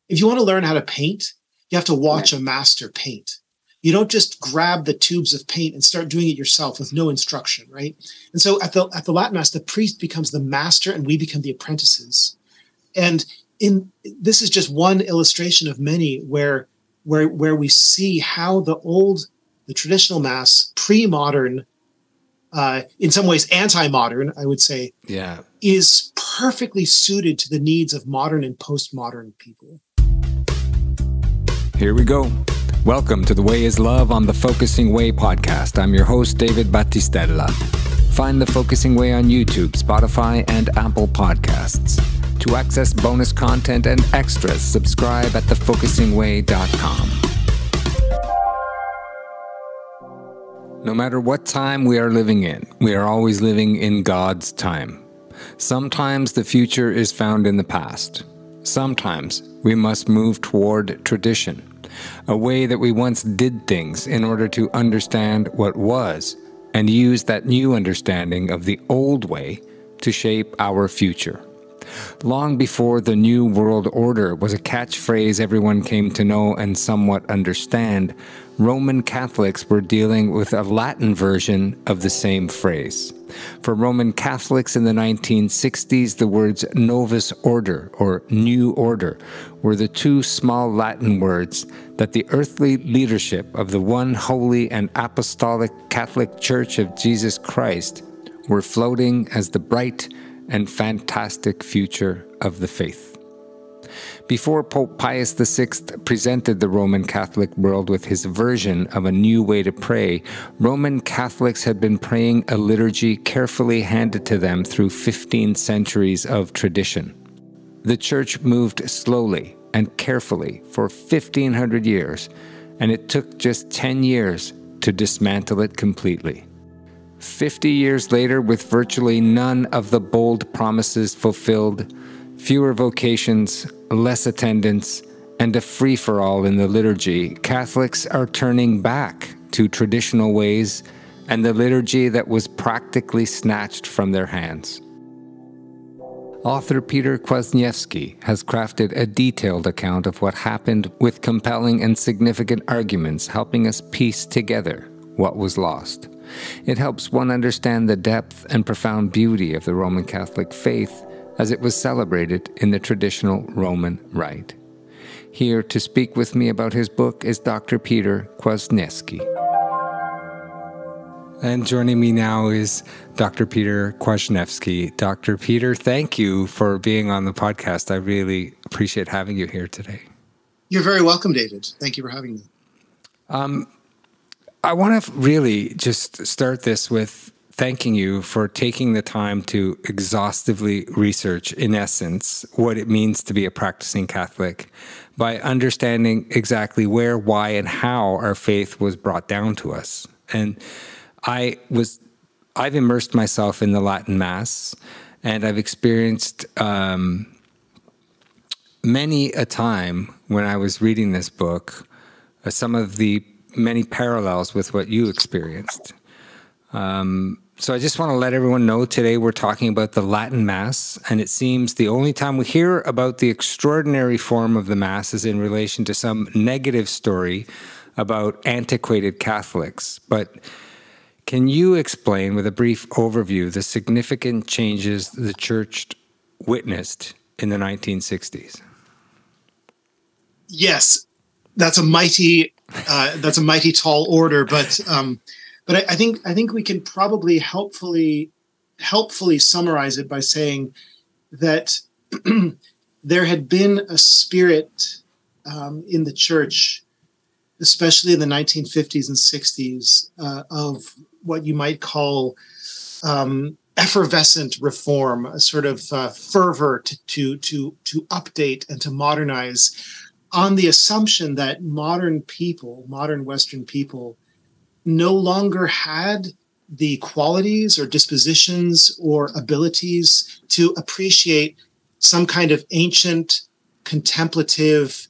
if you want to learn how to paint, you have to watch a master paint. You don't just grab the tubes of paint and start doing it yourself with no instruction, right? And so at the Latin Mass, the priest becomes the master and we become the apprentices. And this is just one illustration of many where we see how the traditional Mass, pre-modern, in some ways anti-modern, I would say, is perfectly suited to the needs of modern and postmodern people. Here we go. Welcome to The Way is Love on the Focusing Way podcast. I'm your host, David Battistella. Find The Focusing Way on YouTube, Spotify, and Apple Podcasts. To access bonus content and extras, subscribe at thefocusingway.com. No matter what time we are living in, we are always living in God's time. Sometimes the future is found in the past. Sometimes we must move toward tradition, a way that we once did things in order to understand what was, and use that new understanding of the old way to shape our future. Long before the New World Order was a catchphrase everyone came to know and somewhat understand, Roman Catholics were dealing with a Latin version of the same phrase. For Roman Catholics in the 1960s, the words Novus Ordo, or New Order, were the two small Latin words that the earthly leadership of the one holy and apostolic Catholic Church of Jesus Christ were floating as the bright and fantastic future of the faith. Before Pope Pius the VI presented the Roman Catholic world with his version of a new way to pray, Roman Catholics had been praying a liturgy carefully handed to them through 15 centuries of tradition. The Church moved slowly and carefully for 1,500 years, and it took just 10 years to dismantle it completely. 50 years later, with virtually none of the bold promises fulfilled, fewer vocations, less attendance, and a free-for-all in the liturgy, Catholics are turning back to traditional ways and the liturgy that was practically snatched from their hands. Author Peter Kwasniewski has crafted a detailed account of what happened with compelling and significant arguments, helping us piece together what was lost. It helps one understand the depth and profound beauty of the Roman Catholic faith as it was celebrated in the traditional Roman Rite. Here to speak with me about his book is Dr. Peter Kwasniewski. And joining me now is Dr. Peter Kwasniewski. Dr. Peter, thank you for being on the podcast. I really appreciate having you here today. You're very welcome, David. Thank you for having me. I want to really just start this with thanking you for taking the time to exhaustively research, in essence, what it means to be a practicing Catholic by understanding exactly where, why, and how our faith was brought down to us. And I've immersed myself in the Latin Mass, and I've experienced many a time when I was reading this book, some of the many parallels with what you experienced. So I just want to let everyone know today we're talking about the Latin Mass, and it seems the only time we hear about the extraordinary form of the Mass is in relation to some negative story about antiquated Catholics. But can you explain with a brief overview the significant changes the Church witnessed in the 1960s? Yes, that's a mighty tall order, but I think we can probably helpfully summarize it by saying that there had been a spirit in the Church, especially in the 1950s and 60s, of what you might call effervescent reform, a sort of fervor to update and to modernize, on the assumption that modern Western people, no longer had the qualities or dispositions or abilities to appreciate some kind of ancient, contemplative,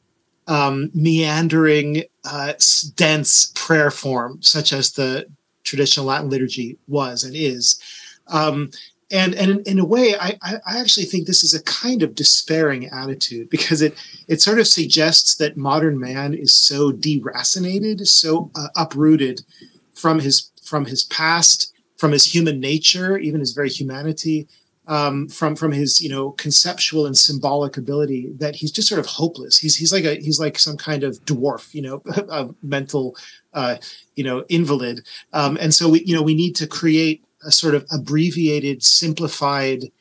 meandering, dense prayer form, such as the traditional Latin liturgy was and is. And in a way, I actually think this is a kind of despairing attitude, because it sort of suggests that modern man is so deracinated, so uprooted from his past, from his human nature, even his very humanity, from his conceptual and symbolic ability, that he's just sort of hopeless. He's like some kind of dwarf, a mental invalid, and so we need to create a sort of abbreviated, simplified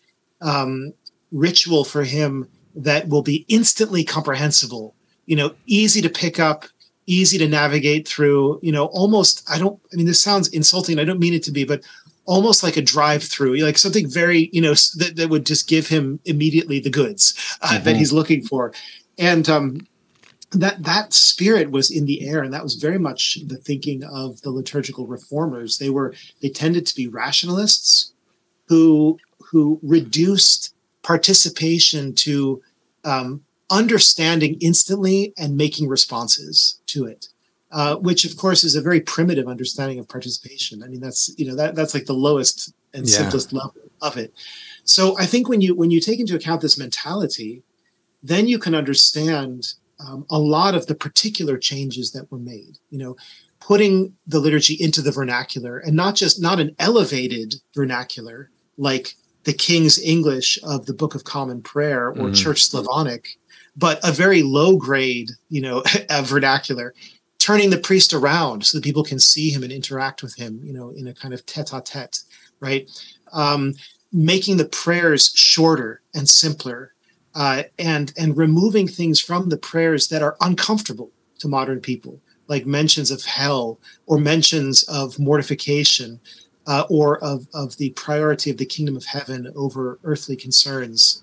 ritual for him that will be instantly comprehensible, easy to pick up, easy to navigate through, almost, this sounds insulting, I don't mean it to be, but almost like a drive-through, like something very, that would just give him immediately the goods that he's looking for. And that spirit was in the air, and that was very much the thinking of the liturgical reformers. They tended to be rationalists who reduced participation to understanding instantly and making responses to it, which of course is a very primitive understanding of participation. I mean, that's like the lowest and simplest level of it. So I think when you take into account this mentality, then you can understand a lot of the particular changes that were made, putting the liturgy into the vernacular, and not an elevated vernacular like the King's English of the Book of Common Prayer or Church Slavonic, but a very low grade, vernacular, turning the priest around so that people can see him and interact with him, in a kind of tete-a-tete, right? Making the prayers shorter and simpler, and removing things from the prayers that are uncomfortable to modern people, like mentions of hell or mentions of mortification, or of the priority of the kingdom of heaven over earthly concerns,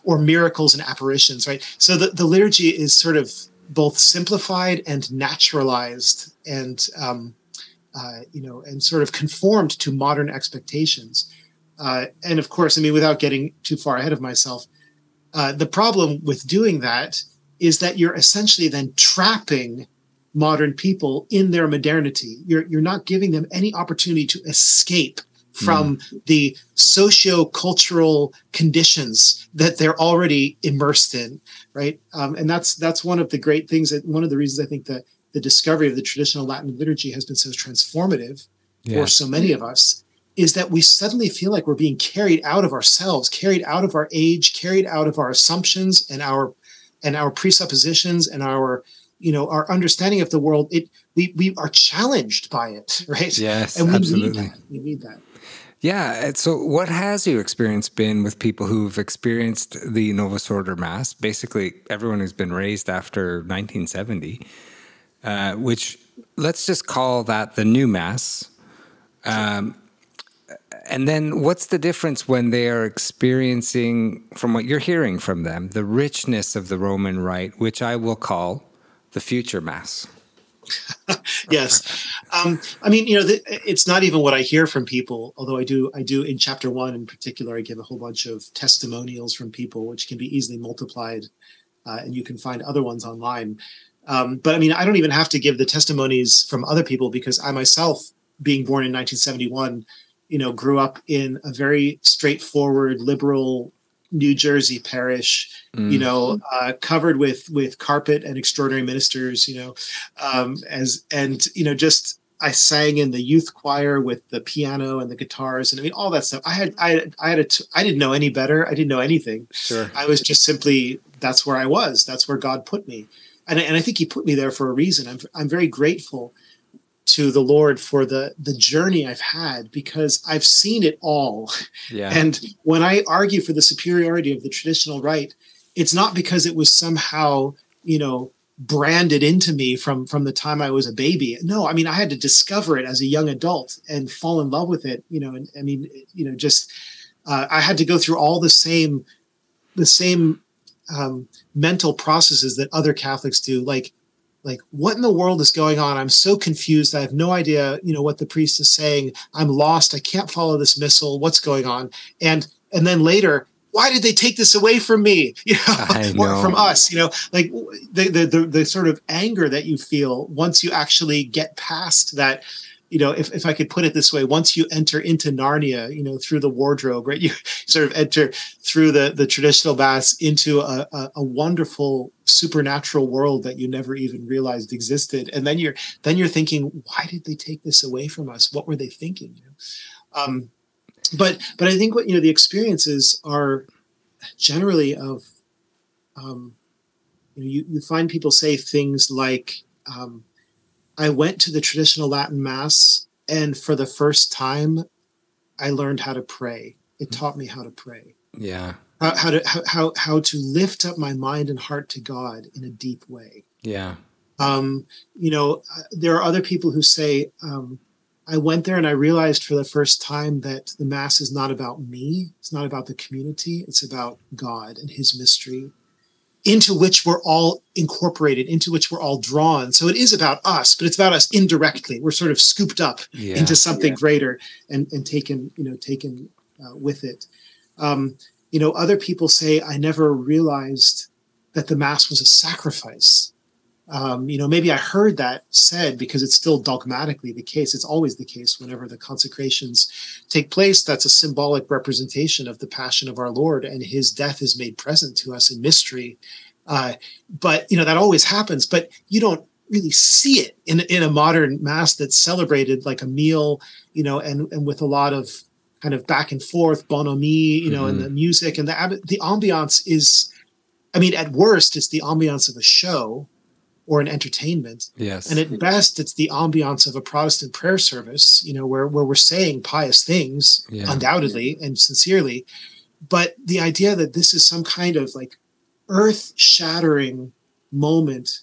or miracles and apparitions, right? So the liturgy is sort of both simplified and naturalized, and and sort of conformed to modern expectations. And of course, without getting too far ahead of myself, the problem with doing that is that you're essentially then trapping modern people in their modernity. You're not giving them any opportunity to escape from the socio-cultural conditions that they're already immersed in, right? And that's one of the great things, that one of the reasons I think that the discovery of the traditional Latin liturgy has been so transformative for so many of us, is that we suddenly feel like we're being carried out of ourselves, carried out of our age, carried out of our assumptions and our presuppositions and our understanding of the world. We are challenged by it, right? Yes, and absolutely. We need that. Yeah. So what has your experience been with people who've experienced the Novus Ordo Mass? Basically, everyone who's been raised after 1970, which let's just call that the new Mass. And then what's the difference when they are experiencing, from what you're hearing from them, the richness of the Roman Rite, which I will call the future Mass? Yes. It's not even what I hear from people, although I do in chapter 1 in particular, I give a whole bunch of testimonials from people, which can be easily multiplied, and you can find other ones online. But I don't even have to give the testimonies from other people, because I myself, being born in 1971, grew up in a very straightforward, liberal New Jersey parish, covered with carpet and extraordinary ministers, I sang in the youth choir with the piano and the guitars, and all that stuff. I didn't know any better. I didn't know anything. Sure. I was just simply, that's where I was. That's where God put me. And I think he put me there for a reason. I'm very grateful to the Lord for the journey I've had, because I've seen it all. Yeah. And when I argue for the superiority of the traditional rite, it's not because it was somehow, branded into me from the time I was a baby. No, I had to discover it as a young adult and fall in love with it. I had to go through all the same mental processes that other Catholics do, like what in the world is going on? I'm so confused. I have no idea, what the priest is saying. I'm lost. I can't follow this missal. What's going on? And then later, why did they take this away from me? Or from us? The sort of anger that you feel once you actually get past that if I could put it this way, once you enter into Narnia, through the wardrobe, right, you sort of enter through the traditional mass into a wonderful supernatural world that you never even realized existed. And then you're thinking, why did they take this away from us? What were they thinking? But I think what, the experiences are generally of, you find people say things like, I went to the traditional Latin Mass, and for the first time, I learned how to pray. It taught me how to pray. Yeah. How to lift up my mind and heart to God in a deep way. Yeah. There are other people who say, I went there and I realized for the first time that the Mass is not about me. It's not about the community. It's about God and his mystery, into which we're all incorporated, into which we're all drawn. So it is about us, but it's about us indirectly. We're sort of scooped up into something greater and taken with it. Other people say, I never realized that the Mass was a sacrifice. Maybe I heard that said because it's still dogmatically the case. It's always the case whenever the consecrations take place. That's a symbolic representation of the passion of our Lord, and his death is made present to us in mystery. But that always happens, but you don't really see it in a modern Mass that's celebrated like a meal, and with a lot of kind of back and forth, bonhomie, and the music and the ambiance is, at worst, it's the ambiance of a show or an entertainment. Yes. And at best, it's the ambiance of a Protestant prayer service, where we're saying pious things, undoubtedly and sincerely. But the idea that this is some kind of like earth-shattering moment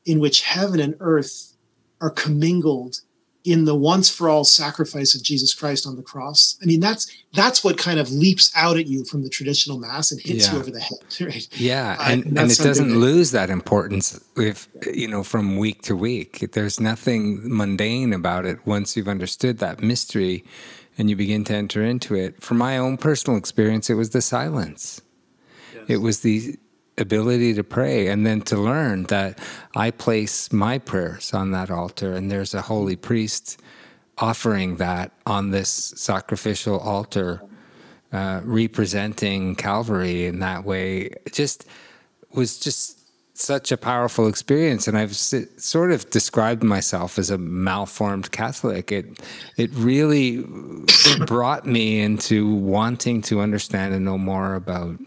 in which heaven and earth are commingled in the once-for-all sacrifice of Jesus Christ on the cross. That's what kind of leaps out at you from the traditional Mass and hits you over the head. Right? Yeah, and it doesn't lose that importance from week to week. There's nothing mundane about it once you've understood that mystery and you begin to enter into it. From my own personal experience, it was the silence. Yes. It was the ability to pray, and then to learn that I place my prayers on that altar, and there's a holy priest offering that on this sacrificial altar, representing Calvary in that way. It was just such a powerful experience, and I've sort of described myself as a malformed Catholic. It really brought me into wanting to understand and know more about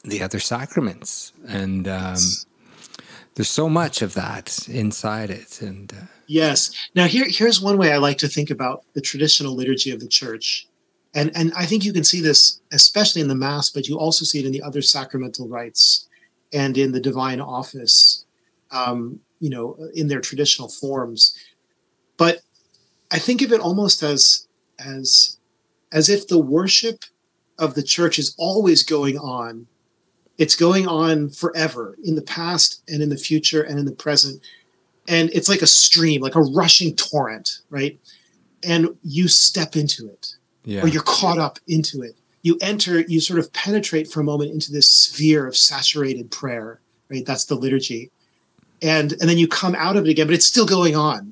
the other sacraments, and there's so much of that inside it. And yes. Now here's one way I like to think about the traditional liturgy of the Church, and I think you can see this especially in the Mass, but you also see it in the other sacramental rites and in the divine office, in their traditional forms. But I think of it almost as if the worship of the Church is always going on. It's going on forever, in the past and in the future and in the present. And it's like a stream, like a rushing torrent, right? And you step into it, or you're caught up into it. You enter, you sort of penetrate for a moment into this sphere of saturated prayer, right? That's the liturgy. And then you come out of it again, but it's still going on,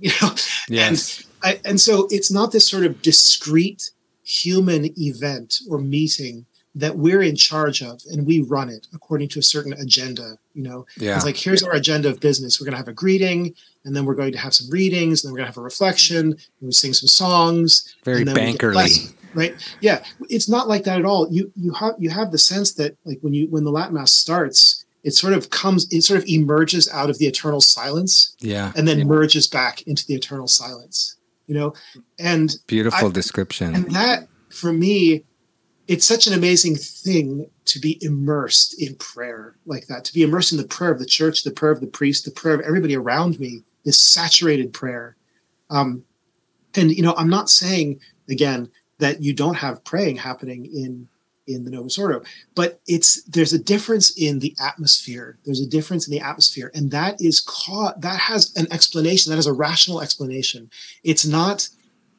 Yes. And so it's not this sort of discrete human event or meeting that we're in charge of, and we run it according to a certain agenda. It's like, here's our agenda of business. We're going to have a greeting, and then we're going to have some readings, and then we're going to have a reflection, and we sing some songs. Very bankerly, right? Yeah, it's not like that at all. You have the sense that, like, when the Latin Mass starts, it sort of emerges out of the eternal silence, and then merges back into the eternal silence. And beautiful description. And that, for me, it's such an amazing thing to be immersed in prayer like that, to be immersed in the prayer of the Church, the prayer of the priest, the prayer of everybody around me, this saturated prayer. And I'm not saying, again, that you don't have praying happening in the Novus Ordo, but there's a difference in the atmosphere. There's a difference in the atmosphere, and that has an explanation. That has a rational explanation. It's not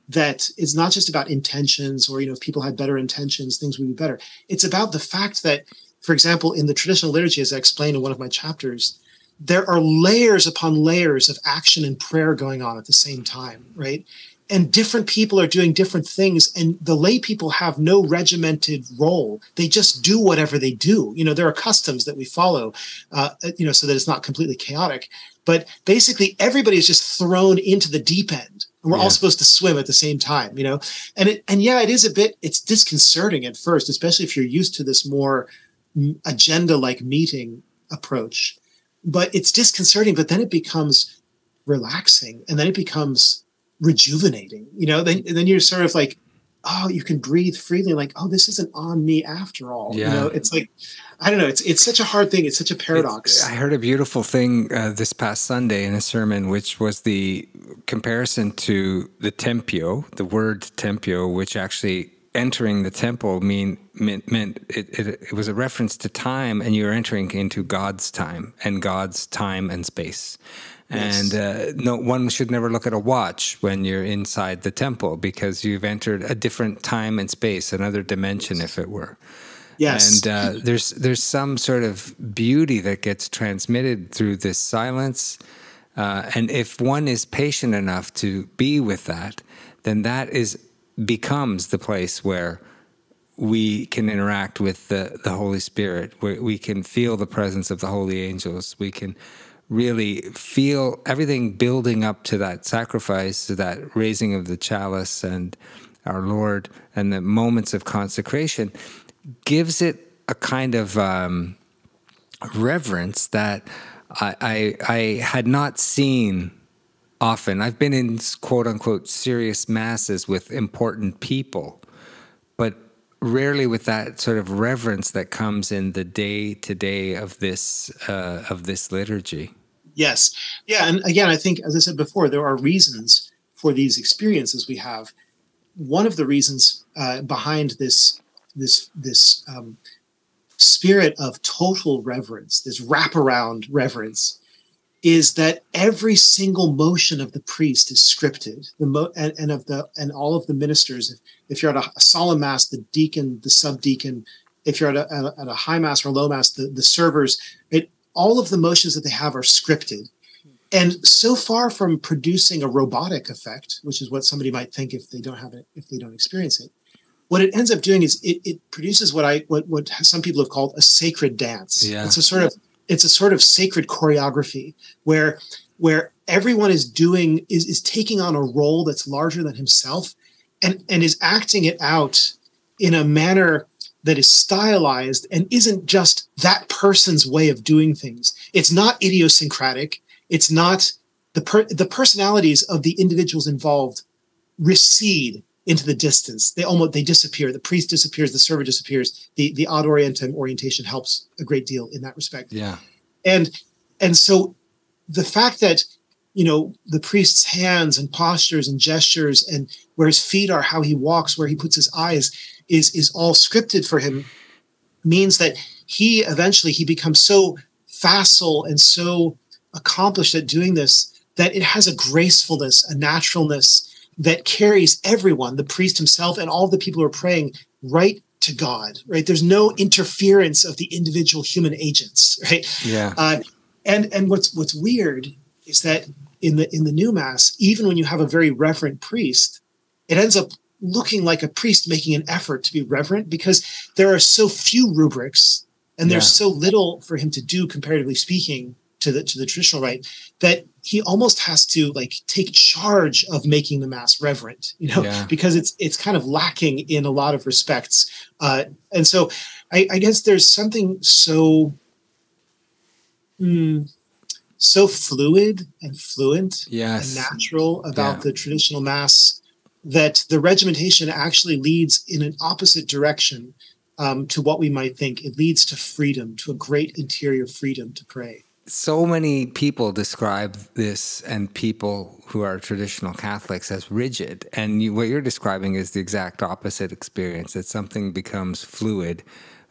just about intentions, or, if people had better intentions, things would be better. It's about the fact that, for example, in the traditional liturgy, as I explained in one of my chapters, there are layers upon layers of action and prayer going on at the same time, right? and different people are doing different things, and the lay people have no regimented role. They just do whatever they do. There are customs that we follow, so that it's not completely chaotic. But basically, everybody is just thrown into the deep end, and we're all supposed to swim at the same time. It's disconcerting at first, especially if you're used to this more agenda-like meeting approach. But it's disconcerting. But then it becomes relaxing, and then it becomes rejuvenating. Then you're sort of like, oh, you can breathe freely, like, oh, this isn't on me after all. It's like, I don't know, it's such a hard thing. It's such a paradox. I heard a beautiful thing this past Sunday in a sermon, which was the comparison to the tempio, the word tempio, which actually entering the temple meant it was a reference to time, and you're entering into God's time and space. Yes. And no one should never look at a watch when you're inside the temple, because you've entered a different time and space, another dimension, if it were. Yes. And there's some sort of beauty that gets transmitted through this silence. And if one is patient enough to be with that, then that becomes the place where we can interact with the Holy Spirit, where we can feel the presence of the holy angels. We can really feel everything building up to that sacrifice, to that raising of the chalice and our Lord, and the moments of consecration gives it a kind of reverence that I had not seen often. I've been in quote-unquote serious masses with important people, but rarely with that sort of reverence that comes in the day-to-day of this liturgy. Yes. Yeah. And again, I think, as I said before, there are reasons for these experiences we have. One of the reasons behind this spirit of total reverence, this wraparound reverence, is that every single motion of the priest is scripted. And all of the ministers, if you're at a solemn mass, the deacon, the subdeacon, if you're at a high mass or low mass, the servers, all of the motions that they have are scripted. And so far from producing a robotic effect, which is what somebody might think if they don't experience it, what it ends up doing is it produces what some people have called a sacred dance. Yeah. It's a sort of sacred choreography where everyone is taking on a role that's larger than himself and is acting it out in a manner that is stylized and isn't just that person's way of doing things. It's not idiosyncratic. It's not the personalities of the individuals involved recede into the distance. They disappear. The priest disappears. The server disappears. The ad orientem orientation helps a great deal in that respect. Yeah. And so the fact that, the priest's hands and postures and gestures and where his feet are, how he walks, where he puts his eyes is all scripted for him means that he becomes so facile and so accomplished at doing this that it has a gracefulness, a naturalness that carries everyone, the priest himself and all the people who are praying, right to God, right? There's no interference of the individual human agents, right? Yeah. And what's weird is that in the new mass, even when you have a very reverent priest, it ends up looking like a priest making an effort to be reverent because there are so few rubrics and there's so little for him to do, comparatively speaking, to the traditional rite, that he almost has to take charge of making the mass reverent, because it's kind of lacking in a lot of respects. And so I guess there's something so fluid and fluent and natural about the traditional mass that the regimentation actually leads in an opposite direction to what we might think. It leads to freedom, to a great interior freedom to pray. So many people describe this, and people who are traditional Catholics, as rigid. And what you're describing is the exact opposite experience, that something becomes fluid,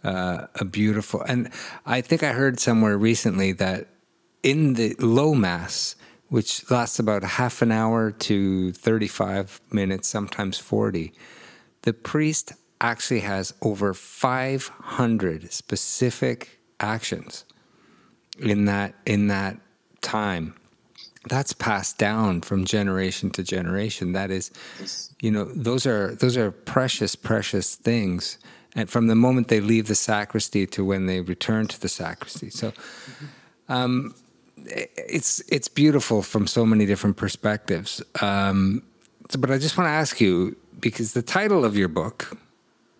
a beautiful. And I think I heard somewhere recently that in the low mass, which lasts about half an hour to 35 minutes, sometimes 40, the priest actually has over 500 specific actions in that time. that's passed down from generation to generation. That is, those are precious, precious things. And from the moment they leave the sacristy to when they return to the sacristy. So it's beautiful from so many different perspectives. But I just want to ask you, because the title of your book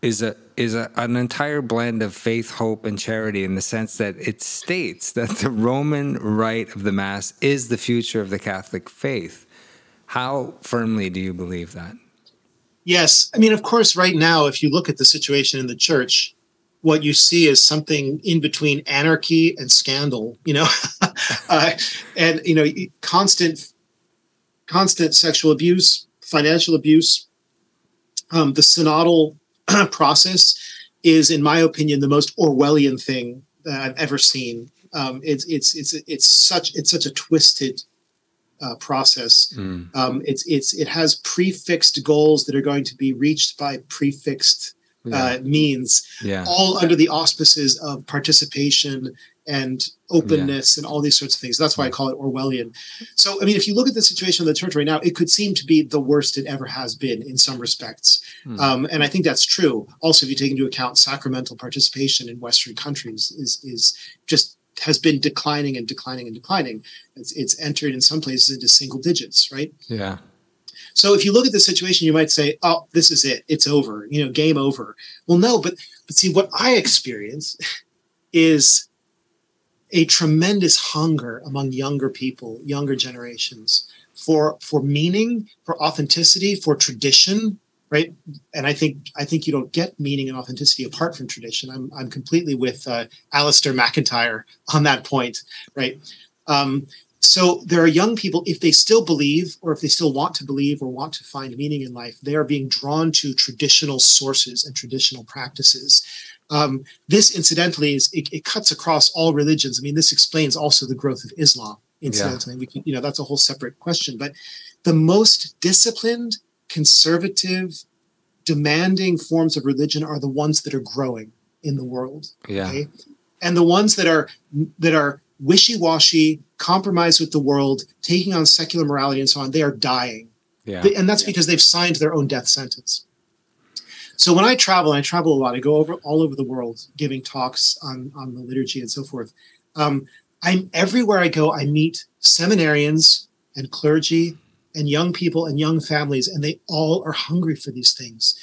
is an entire blend of faith, hope, and charity, in the sense that it states that the Roman rite of the Mass is the future of the Catholic faith. How firmly do you believe that? Yes. I mean, of course, right now, if you look at the situation in the church, what you see is something in between anarchy and scandal, and, constant sexual abuse, financial abuse. The synodal process is, in my opinion, the most Orwellian thing that I've ever seen. It's such a twisted process. It has prefixed goals that are going to be reached by prefixed means, all under the auspices of participation and openness and all these sorts of things. That's why I call it Orwellian. So, I mean, if you look at the situation of the church right now, it could seem to be the worst it ever has been in some respects. And I think that's true. Also, if you take into account sacramental participation in Western countries has been declining and declining and declining. It's entered in some places into single digits, right? Yeah. So if you look at the situation, you might say, oh, this is it. It's over, game over. Well, no, but see, what I experience is a tremendous hunger among younger people, younger generations, for meaning, for authenticity, for tradition, right? And I think you don't get meaning and authenticity apart from tradition. I'm completely with Alistair McIntyre on that point, right? So there are young people, if they still believe, or if they still want to believe or want to find meaning in life, they are being drawn to traditional sources and traditional practices. This, incidentally, it cuts across all religions. I mean, this explains also the growth of Islam. Incidentally, we can, that's a whole separate question. But the most disciplined, conservative, demanding forms of religion are the ones that are growing in the world. Okay? And the ones that are wishy-washy, compromise with the world, taking on secular morality and so on, they are dying. And that's because they've signed their own death sentence. So when I travel a lot, I go all over the world giving talks on the liturgy and so forth. Everywhere I go, I meet seminarians and clergy and young people and young families, and they all are hungry for these things.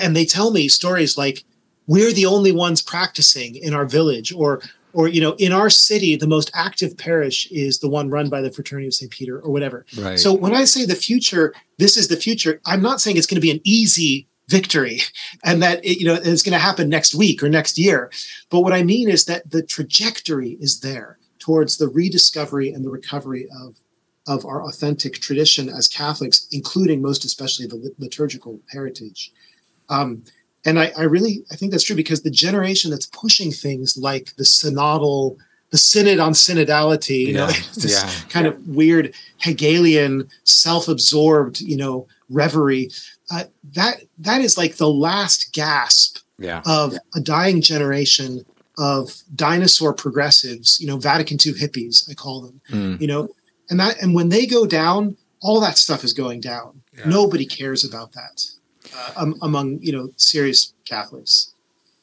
And they tell me stories like, we're the only ones practicing in our village, or in our city, the most active parish is the one run by the Fraternity of St. Peter, or whatever. Right. So when I say the future, this is the future, I'm not saying it's going to be an easy victory and that it's going to happen next week or next year. But what I mean is that the trajectory is there towards the rediscovery and the recovery of our authentic tradition as Catholics, including most especially the liturgical heritage. And I think that's true, because the generation that's pushing things like the synod on synodality, this kind of weird Hegelian, self-absorbed, reverie, that is like the last gasp of a dying generation of dinosaur progressives, Vatican II hippies, I call them, and when they go down, all that stuff is going down. Nobody cares about that. Among serious Catholics.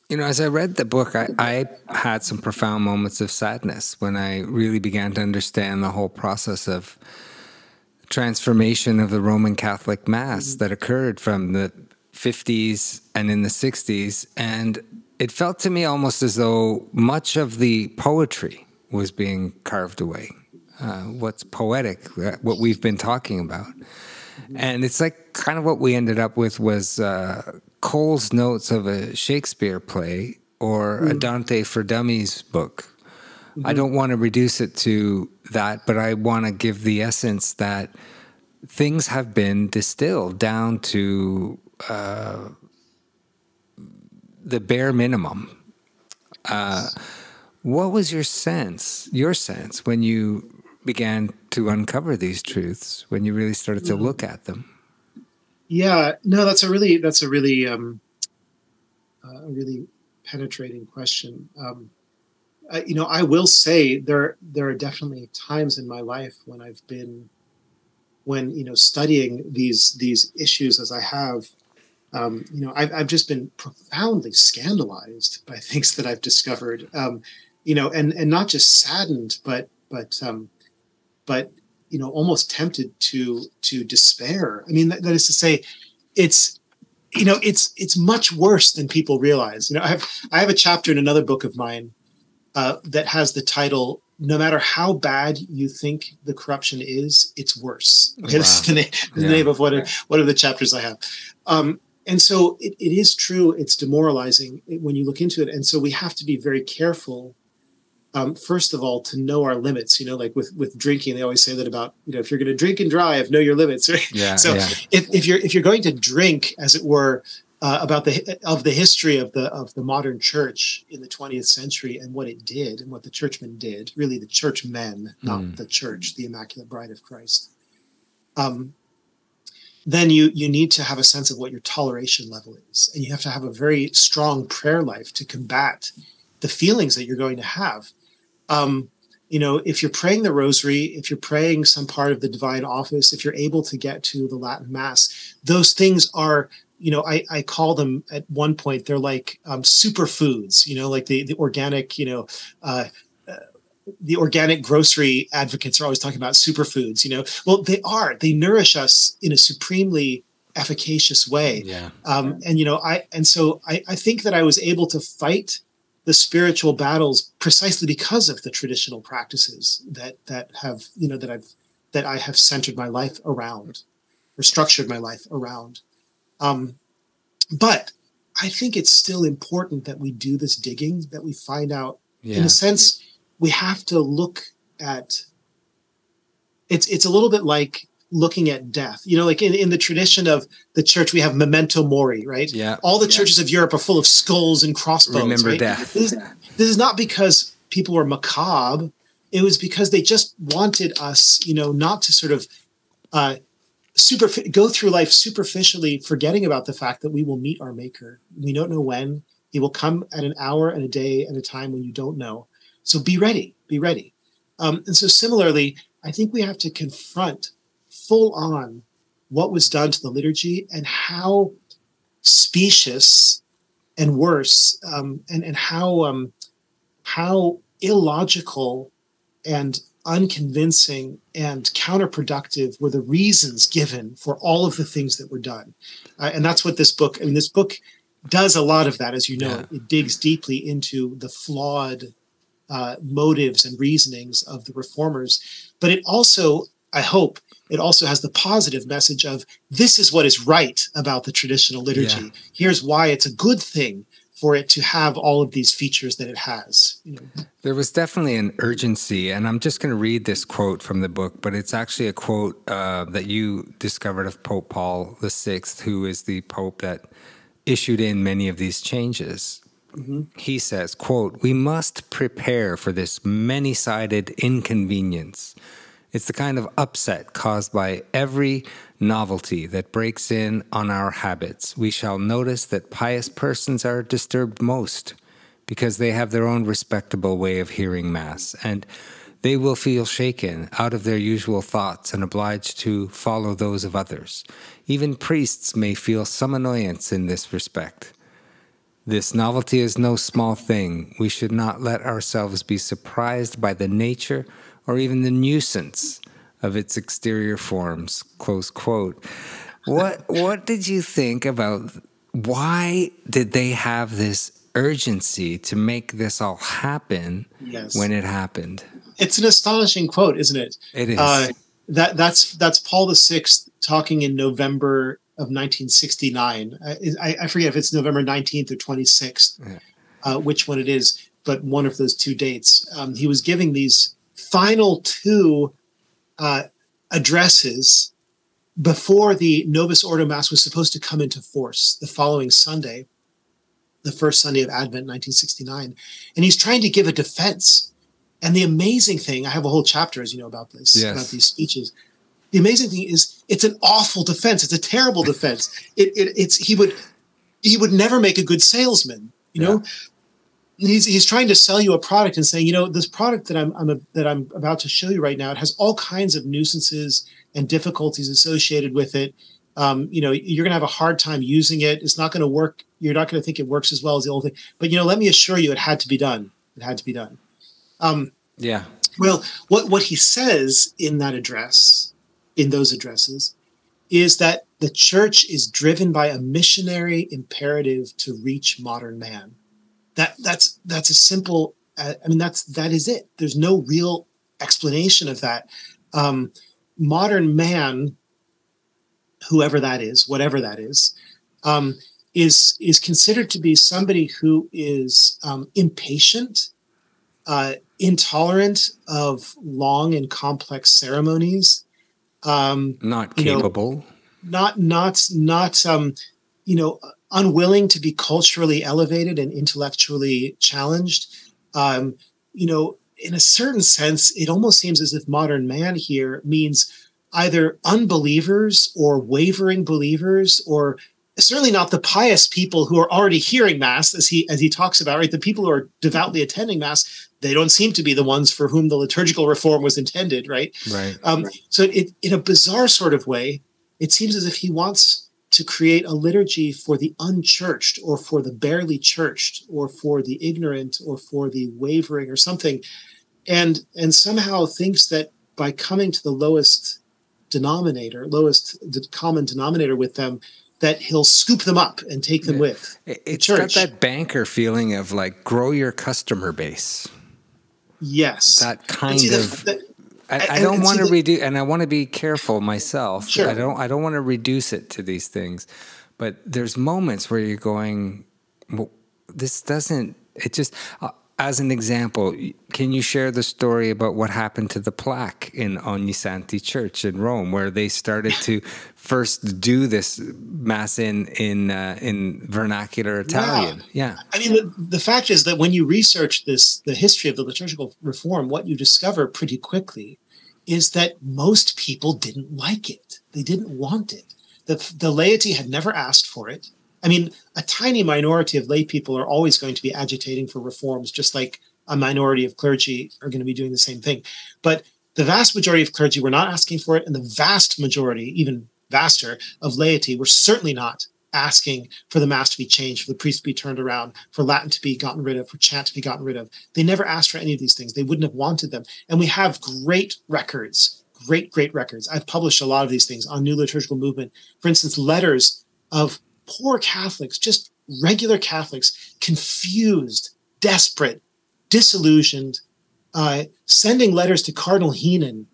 As I read the book, I had some profound moments of sadness when I really began to understand the whole process of transformation of the Roman Catholic Mass that occurred from the 50s and in the 60s. And it felt to me almost as though much of the poetry was being carved away. What's poetic, what we've been talking about. And it's like kind of what we ended up with was Cole's notes of a Shakespeare play or a Dante for Dummies book. I don't want to reduce it to that, but I want to give the essence that things have been distilled down to the bare minimum. What was your sense when you began to uncover these truths, when you really started to look at them? Yeah, no, that's a really really penetrating question. I will say there are definitely times in my life when studying these issues as I have, I've just been profoundly scandalized by things that I've discovered, and not just saddened, but almost tempted to despair. I mean, that is to say, it's much worse than people realize. I have a chapter in another book of mine that has the title, "No matter how bad you think the corruption is, it's worse." Okay, wow. This is the name of one of the chapters I have. And so it is true, it's demoralizing when you look into it. And so we have to be very careful, first of all, to know our limits. Like with drinking, they always say that about, if you're going to drink and drive, know your limits. Right? Yeah, so yeah. If you're going to drink, as it were, about the history of the modern church in the 20th century and what it did and what the churchmen did, really the churchmen, not the church, the Immaculate Bride of Christ, then you need to have a sense of what your toleration level is. And you have to have a very strong prayer life to combat the feelings that you're going to have. If you're praying the rosary, if you're praying some part of the divine office, if you're able to get to the Latin Mass, those things are, I call them at one point, they're like superfoods, like the organic, the organic grocery advocates are always talking about superfoods, Well, they nourish us in a supremely efficacious way. Yeah. So I think that I was able to fight the spiritual battles precisely because of the traditional practices that I have centered my life around or structured my life around. But I think it's still important that we do this digging, that we find out, in a sense, we have to look at, it's a little bit like looking at death. Like in the tradition of the church, we have memento mori, right? Yeah. All the churches of Europe are full of skulls and crossbones. Remember death. This is not because people were macabre. It was because they just wanted us, not to sort of go through life superficially, forgetting about the fact that we will meet our Maker. We don't know when. He will come at an hour and a day and a time when you don't know. So be ready, be ready. And so similarly, I think we have to confront full on what was done to the liturgy and how specious and worse, and how illogical and unconvincing and counterproductive were the reasons given for all of the things that were done. And that's what this book does a lot of that, as you know. Yeah. It digs deeply into the flawed motives and reasonings of the reformers. But it also, I hope, it also has the positive message of, this is what is right about the traditional liturgy. Yeah. Here's why it's a good thing for it to have all of these features that it has. There was definitely an urgency, and I'm just going to read this quote from the book, but it's actually a quote that you discovered of Pope Paul the VI, who is the Pope that issued in many of these changes. Mm-hmm. He says, quote, "We must prepare for this many-sided inconvenience. It's the kind of upset caused by every novelty that breaks in on our habits. We shall notice that pious persons are disturbed most because they have their own respectable way of hearing Mass, and they will feel shaken out of their usual thoughts and obliged to follow those of others. Even priests may feel some annoyance in this respect. This novelty is no small thing. We should not let ourselves be surprised by the nature or even the nuisance of its exterior forms," close quote. What did you think about, why did they have this urgency to make this all happen when it happened? It's an astonishing quote, isn't it? It is. That's Paul the VI talking in November of 1969. I forget if it's November 19th or 26th, which one it is, but one of those two dates. He was giving these final two addresses before the Novus Ordo Mass was supposed to come into force the following Sunday, the first Sunday of Advent, 1969. And he's trying to give a defense. And the amazing thing, I have a whole chapter, as you know, about this, about these speeches. The amazing thing is, it's an awful defense. It's a terrible defense. He would never make a good salesman, you know? he's trying to sell you a product and saying, this product that I'm about to show you right now, it has all kinds of nuisances and difficulties associated with it. You're going to have a hard time using it. It's not going to work. You're not going to think it works as well as the old thing. But, let me assure you, it had to be done. It had to be done. Yeah. Well, what he says in that address, in those addresses, is that the church is driven by a missionary imperative to reach modern man. That's a simple. That is it. There's no real explanation of that. Modern man, whoever that is, whatever that is considered to be somebody who is impatient, intolerant of long and complex ceremonies, not capable, unwilling to be culturally elevated and intellectually challenged. In a certain sense, it almost seems as if modern man here means either unbelievers or wavering believers, or certainly not the pious people who are already hearing Mass, as he talks about, right? The people who are devoutly attending Mass, they don't seem to be the ones for whom the liturgical reform was intended, right? Right. So in a bizarre sort of way, it seems as if he wants to create a liturgy for the unchurched, or for the barely churched, or for the ignorant, or for the wavering or something, and somehow thinks that by coming to the lowest common denominator with them, that he'll scoop them up and take them with. It's got that banker feeling of like, grow your customer base. Yes. That kind of... I don't want to reduce, and I want to be careful myself. Sure. I don't want to reduce it to these things, but there's moments where you're going, well, this doesn't. It just, as an example, can you share the story about what happened to the plaque in Ognissanti Church in Rome, where they started to first do this Mass in vernacular Italian? Yeah. The fact is that when you research the history of the liturgical reform, what you discover pretty quickly is that most people didn't like it. They didn't want it. The laity had never asked for it. A tiny minority of lay people are always going to be agitating for reforms, just like a minority of clergy are going to be doing the same thing. But the vast majority of clergy were not asking for it, and the vast majority, even vaster, of laity were certainly not asking for the Mass to be changed, for the priest to be turned around, for Latin to be gotten rid of, for chant to be gotten rid of. They never asked for any of these things. They wouldn't have wanted them. And we have great records. I've published a lot of these things on New Liturgical Movement. For instance, letters of poor Catholics, just regular Catholics, confused, desperate, disillusioned, sending letters to Cardinal Heenan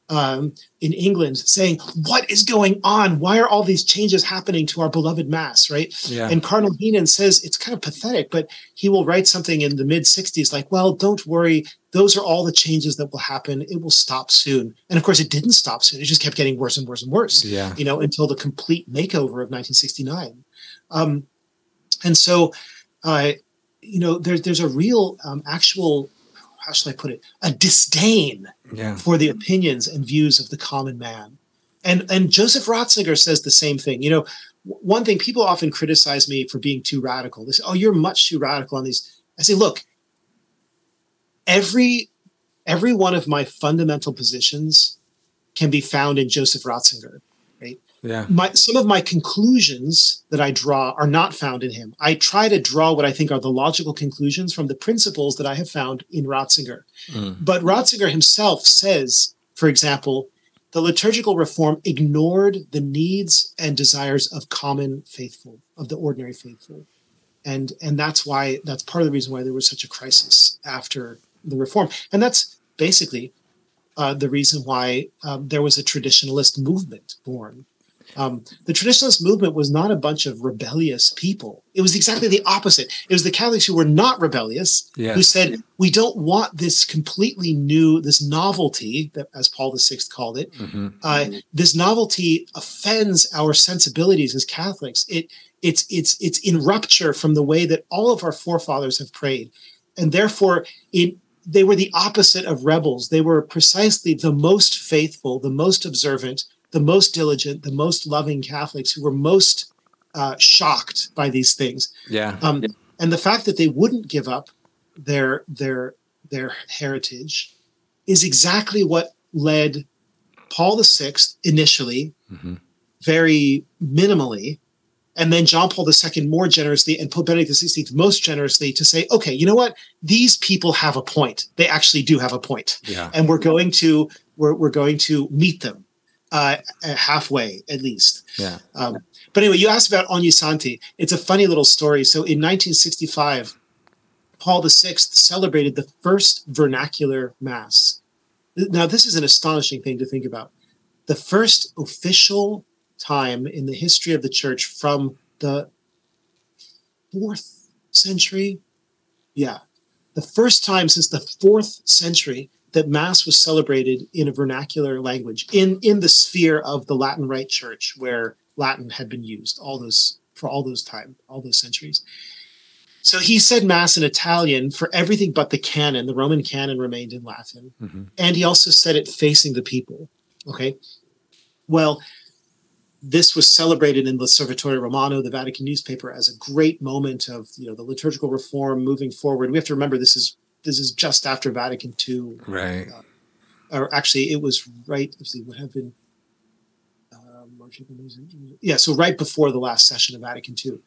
in England saying, what is going on? Why are all these changes happening to our beloved Mass, right? Yeah. And Cardinal Heenan says, it's kind of pathetic, but he will write something in the mid-60s like, well, don't worry, those are all the changes that will happen. It will stop soon. And of course, it didn't stop soon. It just kept getting worse and worse and worse, until the complete makeover of 1969. And so, there's a real actual, how shall I put it, a disdain for the opinions and views of the common man. And Joseph Ratzinger says the same thing. One thing, people often criticize me for being too radical. They say, oh, you're much too radical on these. I say, look, every one of my fundamental positions can be found in Joseph Ratzinger, right? Yeah. Some of my conclusions that I draw are not found in him. I try to draw what I think are the logical conclusions from the principles that I have found in Ratzinger. But Ratzinger himself says, for example, the liturgical reform ignored the needs and desires of common faithful, of the ordinary faithful. And that's part of the reason why there was such a crisis after the reform. And that's basically the reason why there was a traditionalist movement born. The traditionalist movement was not a bunch of rebellious people. It was exactly the opposite. It was the Catholics who were not rebellious, who said, we don't want this completely new, this novelty, that, as Paul VI called it. This novelty offends our sensibilities as Catholics. It's in rupture from the way that all of our forefathers have prayed. And therefore, they were the opposite of rebels. They were precisely the most faithful, the most observant, the most diligent, the most loving Catholics who were most shocked by these things. Yeah. And the fact that they wouldn't give up their heritage is exactly what led Paul VI initially, very minimally, and then John Paul II more generously, and Pope Benedict XVI most generously, to say, okay, you know what? These people have a point. They actually do have a point. Yeah. And we're going to meet them halfway, at least. Yeah. But anyway, you asked about Ogni Santi. It's a funny little story. So in 1965, Paul VI celebrated the first vernacular Mass. Now, this is an astonishing thing to think about. The first official time in the history of the Church from the 4th century. Yeah. The first time since the 4th century that Mass was celebrated in a vernacular language in the sphere of the Latin Rite Church, where Latin had been used all those centuries. So he said Mass in Italian for everything but the canon. The Roman canon remained in Latin. And he also said it facing the people. Okay. Well, this was celebrated in L'Osservatore Romano, the Vatican newspaper, as a great moment of, the liturgical reform moving forward. We have to remember this is just after Vatican II. Right. Or actually, it was right. Let's see, what have been so right before the last session of Vatican II.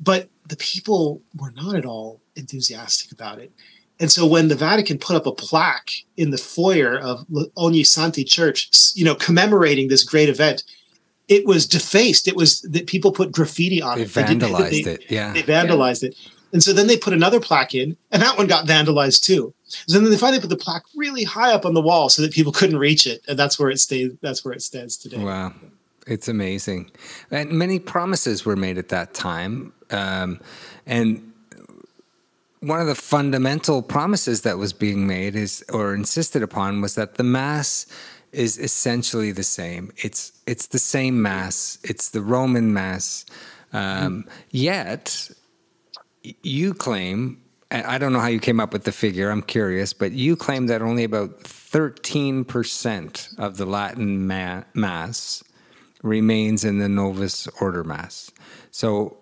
But the people were not at all enthusiastic about it. And so when the Vatican put up a plaque in the foyer of Ogni Santi Church, commemorating this great event, it was defaced. It was that people put graffiti on it. They vandalized it. Yeah. They vandalized it. And so then they put another plaque in, and that one got vandalized too. So then they finally put the plaque really high up on the wall so that people couldn't reach it. And that's where it stays. That's where it stands today. Wow. It's amazing. And many promises were made at that time. And one of the fundamental promises that was being made or insisted upon was that the Mass is essentially the same. It's the same Mass. It's the Roman Mass. Yet you claim, I don't know how you came up with the figure, I'm curious, but you claim that only about 13% of the Latin Mass remains in the Novus Ordo Mass. So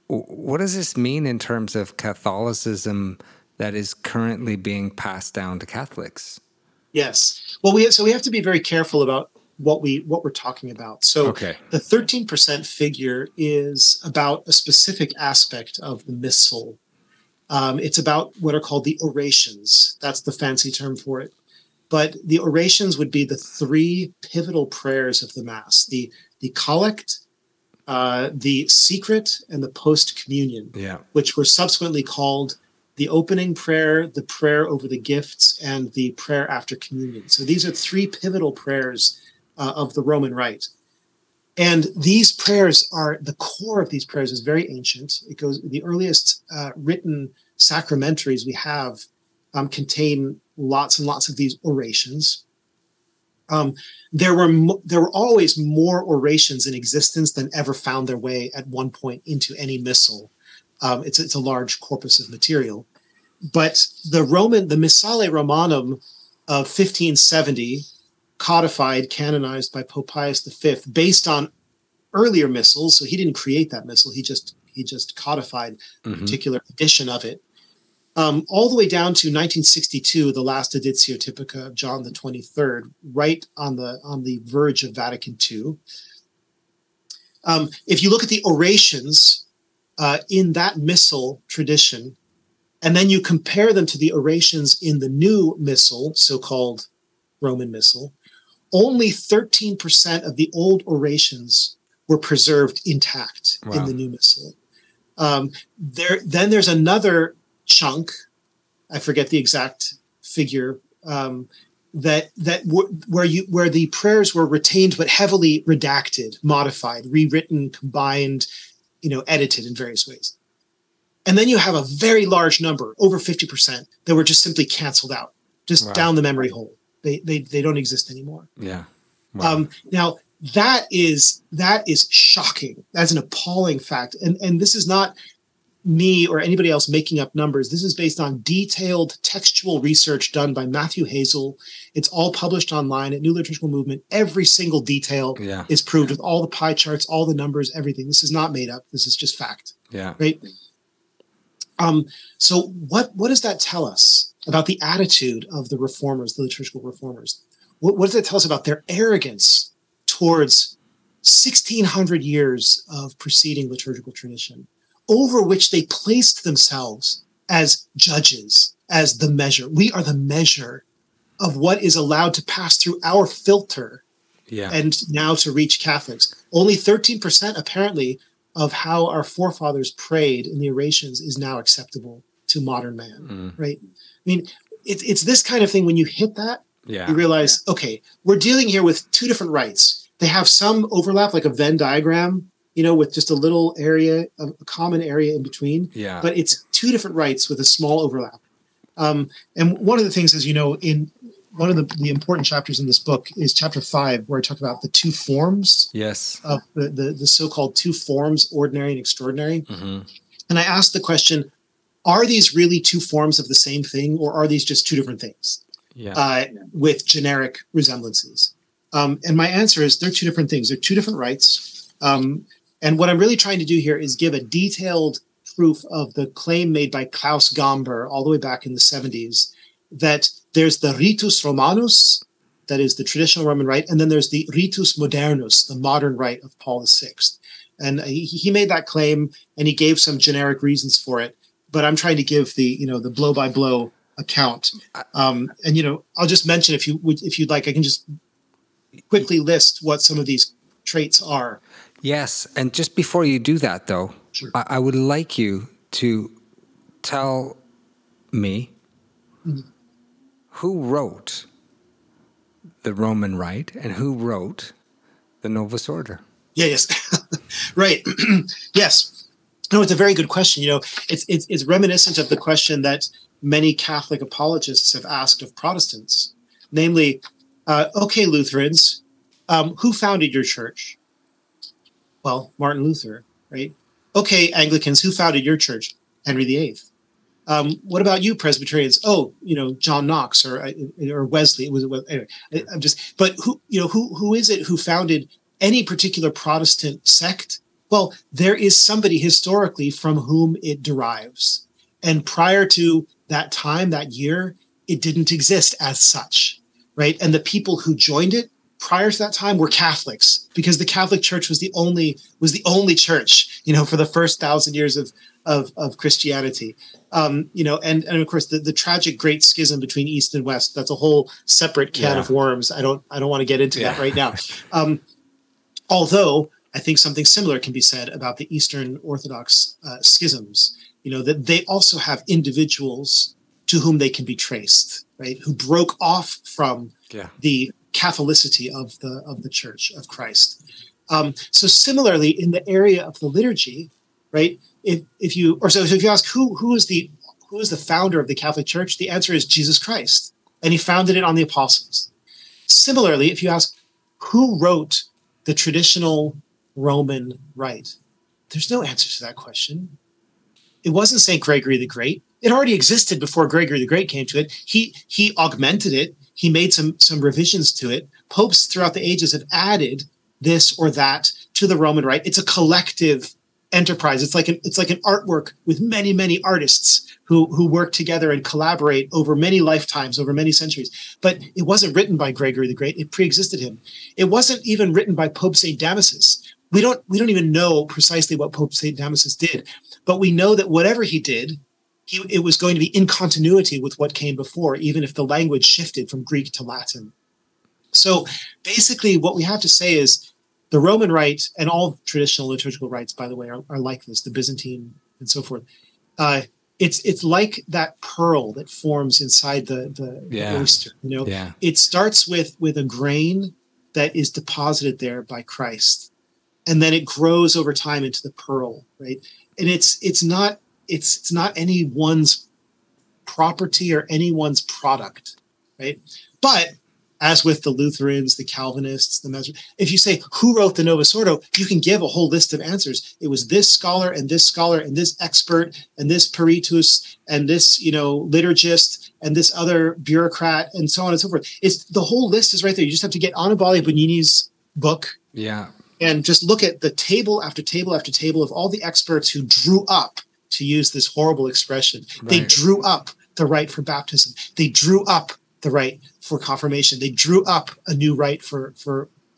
what does this mean in terms of Catholicism that is currently being passed down to Catholics? Yes. Well, we have to be very careful about what we're talking about. So okay. The 13% figure is about a specific aspect of the Missal. It's about what are called the orations. That's the fancy term for it. But the orations would be the 3 pivotal prayers of the Mass: the collect, the secret, and the post-communion, which were subsequently called the opening prayer, the prayer over the gifts, and the prayer after communion. So these are 3 pivotal prayers of the Roman Rite. And these prayers are, the core of these prayers is very ancient. It goes, the earliest written sacramentaries we have contain lots and lots of these orations. There were always more orations in existence than ever found their way at one point into any missal. It's a large corpus of material. But the Missale Romanum of 1570, codified, canonized by Pope Pius the V, based on earlier missals. So he didn't create that missal. He just codified a particular edition of it. All the way down to 1962, the last Editio Typica of John the 23rd, right on the verge of Vatican II. If you look at the orations in that missal tradition, and then you compare them to the orations in the new missal, so-called Roman missal, only 13% of the old orations were preserved intact in the new missal. Then there's another chunk, I forget the exact figure, where the prayers were retained but heavily redacted, modified, rewritten, combined, edited in various ways. And then you have a very large number, over 50%, that were just simply canceled out, just down the memory hole. They don't exist anymore. Yeah. Wow. Now that is shocking. That's an appalling fact. And this is not me or anybody else making up numbers. This is based on detailed textual research done by Matthew Hazel. It's all published online at New Liturgical Movement. Every single detail is proved with all the pie charts, all the numbers, everything. This is not made up. This is just fact. Yeah. Right. So what does that tell us about the attitude of the reformers, the liturgical reformers? What does that tell us about their arrogance towards 1,600 years of preceding liturgical tradition, over which they placed themselves as judges, as the measure? We are the measure of what is allowed to pass through our filter and now to reach Catholics. Only 13% apparently of how our forefathers prayed in the orations is now acceptable to modern man, right? I mean, it's this kind of thing. When you hit that, you realize, okay, we're dealing here with two different rites. They have some overlap, like a Venn diagram, with just a little area, a common area in between. Yeah. But it's two different rites with a small overlap. And one of the things is, in one of the important chapters in this book is chapter 5, where I talk about the two forms of the so-called two forms, ordinary and extraordinary. Mm-hmm. And I asked the question, are these really two forms of the same thing, or are these just two different things with generic resemblances? And my answer is they're two different things. They're two different rites. And what I'm really trying to do here is give a detailed proof of the claim made by Klaus Gamber all the way back in the 70s, that there's the Ritus Romanus, that is the traditional Roman rite, and then there's the Ritus Modernus, the modern rite of Paul VI. And he made that claim, and he gave some generic reasons for it. But I'm trying to give the blow-by-blow account. And I'll just mention, if you'd like, I can just quickly list what some of these traits are. Yes, and just before you do that, though, sure. I would like you to tell me who wrote the Roman Rite and who wrote the Novus Ordo. Yes, right. Yes. No, it's a very good question. It's reminiscent of the question that many Catholic apologists have asked of Protestants, namely, okay, Lutherans, who founded your church? Well, Martin Luther, right? Okay, Anglicans, who founded your church? Henry VIII. What about you, Presbyterians? Oh, John Knox or Wesley. Anyway, but who is it who founded any particular Protestant sect? Well, there is somebody historically from whom it derives. And prior to that time, that year, it didn't exist as such, right? And the people who joined it prior to that time were Catholics, because the Catholic Church was the only church, for the first 1,000 years of Christianity. And of course the tragic Great Schism between East and West, that's a whole separate can of worms. I don't want to get into that right now. Although I think something similar can be said about the Eastern Orthodox schisms, that they also have individuals to whom they can be traced, right? Who broke off from the Catholicity of the Church of Christ. So similarly, in the area of the liturgy, right? If you ask who is the founder of the Catholic Church, the answer is Jesus Christ, and he founded it on the apostles. Similarly, if you ask who wrote the traditional Roman rite, there's no answer to that question. It wasn't St. Gregory the Great. It already existed before Gregory the Great came to it. He augmented it. He made some revisions to it. Popes throughout the ages have added this or that to the Roman rite. It's a collective enterprise. It's like an artwork with many, many artists who work together and collaborate over many lifetimes, over many centuries. But it wasn't written by Gregory the Great. It preexisted him. It wasn't even written by Pope St. Damasus. We don't even know precisely what Pope St. Damasus did, but we know that whatever he did, it was going to be in continuity with what came before, even if the language shifted from Greek to Latin. So basically what we have to say is the Roman Rite, and all traditional liturgical rites, by the way, are like this, the Byzantine and so forth. It's like that pearl that forms inside the oyster. It starts with a grain that is deposited there by Christ, and then it grows over time into the pearl, right? And it's not anyone's property or anyone's product, right? But as with the Lutherans, the Calvinists, if you say, who wrote the Novus Ordo, you can give a whole list of answers. It was this scholar and this expert and this peritus and this, liturgist and this other bureaucrat and so on and so forth. The whole list is right there. You just have to get Annibale Bugnini's book. Yeah. And just look at the table after table after table of all the experts who drew up to use this horrible expression. Right. They drew up the rite for baptism. They drew up the rite for confirmation. They drew up a new rite for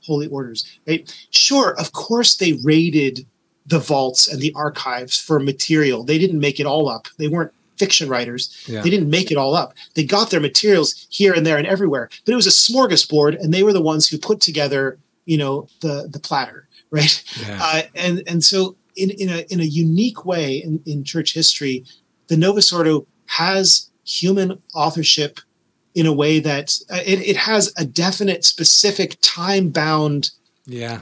holy orders. Right? Sure, of course they raided the vaults and the archives for material. They didn't make it all up. They weren't fiction writers. Yeah. They didn't make it all up. They got their materials here and there and everywhere. But it was a smorgasbord, and they were the ones who put together, the platter, right? Yeah. And so in a unique way in church history, the Novus Ordo has human authorship in a way that it has a definite, specific, time-bound,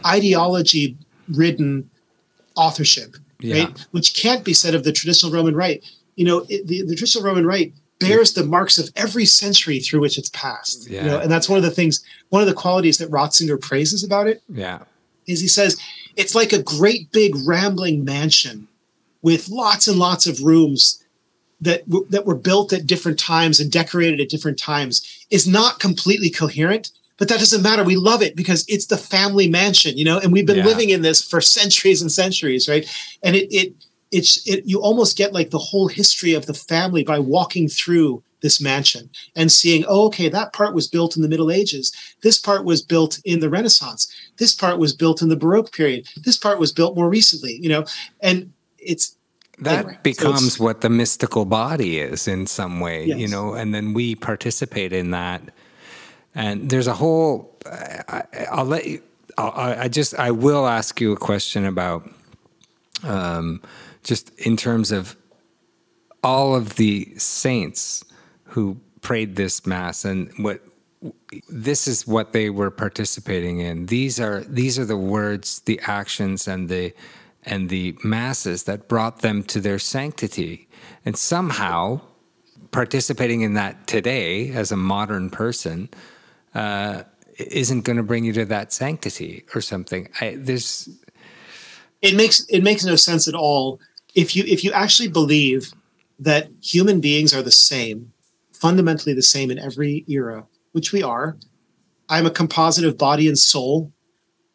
ideology-ridden authorship, right? Which can't be said of the traditional Roman Rite. The traditional Roman Rite bears the marks of every century through which it's passed. And that's one of the qualities that Ratzinger praises about it. Is he says it's like a great big rambling mansion with lots and lots of rooms that were built at different times and decorated at different times, is not completely coherent. But that doesn't matter. We love it because it's the family mansion, and we've been living in this for centuries and centuries, right? And you almost get like the whole history of the family by walking through this mansion and seeing, okay, that part was built in the Middle Ages. This part was built in the Renaissance. This part was built in the Baroque period. This part was built more recently, and that becomes what the mystical body is in some way, and then we participate in that. And there's a whole, I will ask you a question about, just in terms of all of the saints who prayed this Mass and this is what they were participating in. These are the words, the actions, and the Masses that brought them to their sanctity. And somehow participating in that today as a modern person isn't going to bring you to that sanctity or something. It makes no sense at all if you actually believe that human beings are the same, fundamentally the same in every era, which we are. I'm a composite of body and soul.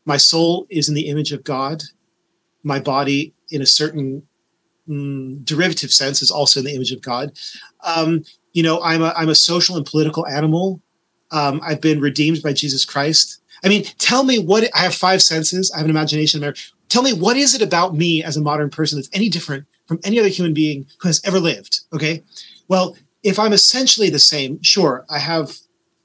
My soul is in the image of God. My body, in a certain derivative sense, is also in the image of God. I'm a social and political animal. I've been redeemed by Jesus Christ. I mean, tell me I have 5 senses. I have an imagination. Tell me, what is it about me as a modern person that's any different from any other human being who has ever lived? Okay. Well, if I'm essentially the same, sure,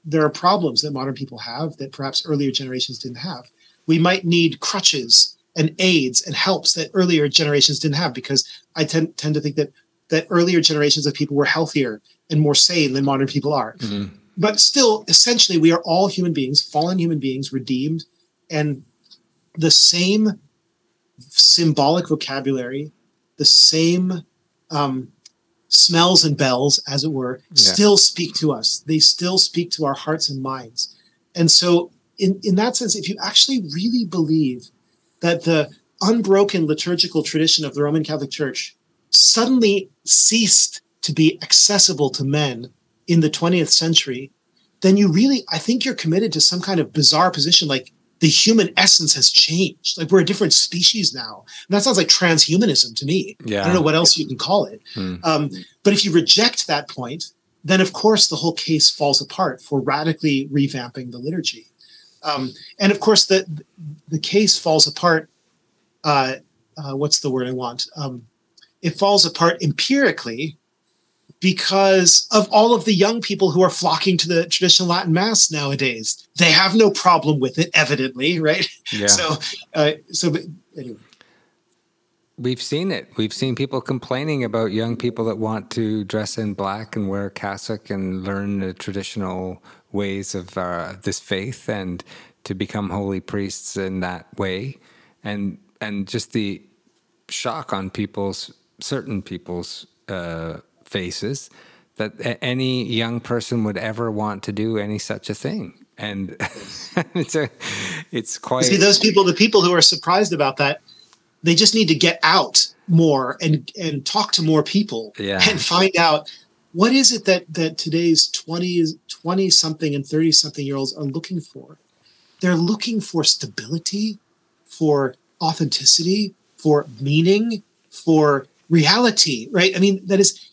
there are problems that modern people have that perhaps earlier generations didn't have. We might need crutches and aids and helps that earlier generations didn't have, because I tend to think that earlier generations of people were healthier and more sane than modern people are. Mm-hmm. But still, essentially, we are all human beings, fallen human beings, redeemed, and the same symbolic vocabulary, the same smells and bells, as it were, still speak to us. They still speak to our hearts and minds. And so in that sense, if you actually really believe that the unbroken liturgical tradition of the Roman Catholic Church suddenly ceased to be accessible to men in the 20th century, then I think you're committed to some kind of bizarre position, like the human essence has changed. Like we're a different species now. And that sounds like transhumanism to me. Yeah. I don't know what else you can call it. But if you reject that point, then of course the whole case falls apart for radically revamping the liturgy. And of course the case falls apart. What's the word I want? It falls apart empirically because of all of the young people who are flocking to the traditional Latin Mass nowadays. They have no problem with it, evidently, right? Yeah. But anyway. We've seen it. We've seen people complaining about young people that want to dress in black and wear a cassock and learn the traditional ways of this faith and to become holy priests in that way. And just the shock on certain people's faces that any young person would ever want to do any such a thing. And it's quite... See, the people who are surprised about that, they just need to get out more and talk to more people and find out what is it that today's 20-something and 30-something-year-olds are looking for. They're looking for stability, for authenticity, for meaning, for reality, right? I mean, that is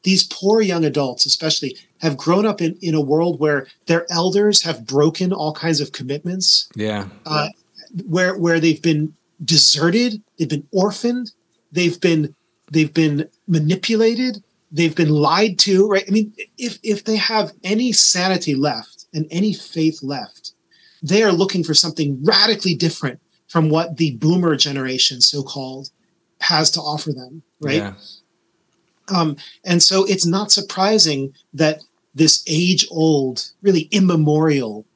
these poor young adults, especially, have grown up in a world where their elders have broken all kinds of commitments. Yeah. Where they've been deserted, they've been orphaned, they've been manipulated, they've been lied to, right? I mean, if they have any sanity left and any faith left, they are looking for something radically different from what the boomer generation, so-called, has to offer them, right? Yeah. And so it's not surprising that this age-old, really immemorial,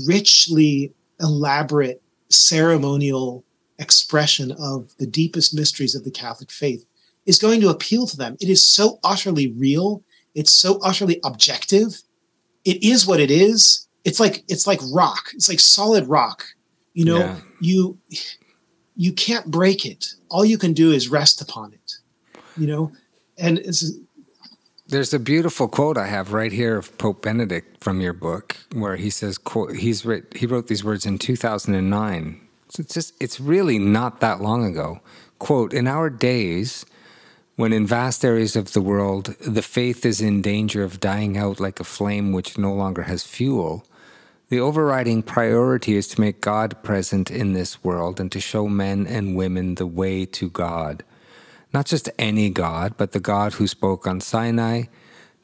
richly elaborate ceremonial expression of the deepest mysteries of the Catholic faith is going to appeal to them. It is so utterly real. It's so utterly objective. It is what it is. It's like rock. It's like solid rock. You can't break it. All you can do is rest upon it. And there's a beautiful quote I have right here of Pope Benedict from your book, where he says, quote, he wrote these words in 2009. So it's really not that long ago. Quote, "In our days, when in vast areas of the world, the faith is in danger of dying out like a flame which no longer has fuel, the overriding priority is to make God present in this world and to show men and women the way to God. Not just any God, but the God who spoke on Sinai,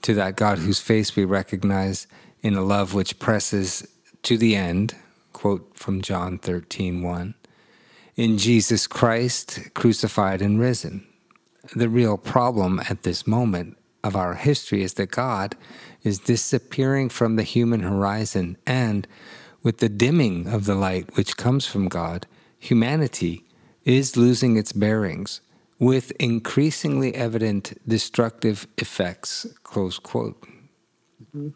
to that God whose face we recognize in a love which presses to the end," quote from John 13:1, "in Jesus Christ, crucified and risen. The real problem at this moment of our history is that God is disappearing from the human horizon, and with the dimming of the light which comes from God, humanity is losing its bearings, with increasingly evident destructive effects," close quote. Mm-hmm.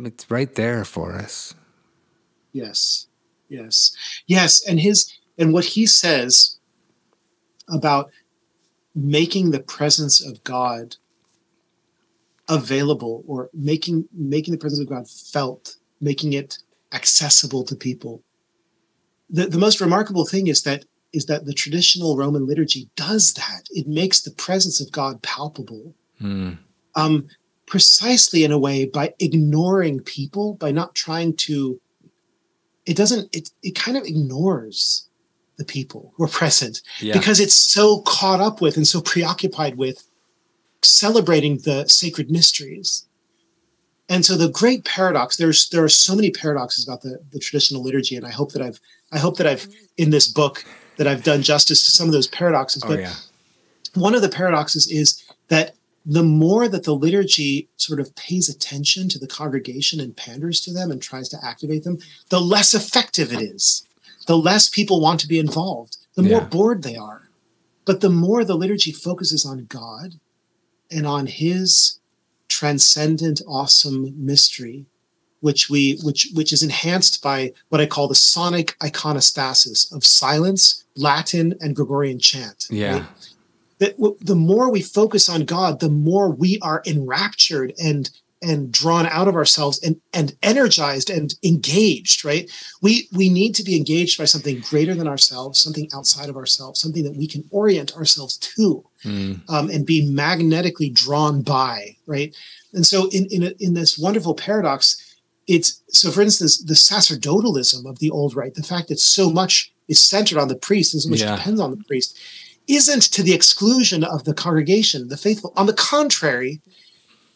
It's right there for us. Yes. And what he says about making the presence of God available, or making the presence of God felt, making it accessible to people. The most remarkable thing is that the traditional Roman liturgy does that. It makes the presence of God palpable, precisely in a way by ignoring people, by not trying to. It kind of ignores the people who are present, because it's so caught up with and so preoccupied with celebrating the sacred mysteries. And so the great paradox, there are so many paradoxes about the traditional liturgy, and I hope that I've in this book that I've done justice to some of those paradoxes. But one of the paradoxes is that the more that the liturgy sort of pays attention to the congregation and panders to them and tries to activate them, the less effective it is. The less people want to be involved, the more bored they are. But the more the liturgy focuses on God and on his transcendent, awesome mystery, which is enhanced by what I call the sonic iconostasis of silence, Latin, and Gregorian chant. Yeah. Right? That the more we focus on God, the more we are enraptured and drawn out of ourselves and energized and engaged, right? We need to be engaged by something greater than ourselves, something outside of ourselves, something that we can orient ourselves to, and be magnetically drawn by, right? And so in this wonderful paradox, for instance, the sacerdotalism of the old rite, the fact that so much is centered on the priest and so much depends on the priest, isn't to the exclusion of the congregation, the faithful. On the contrary,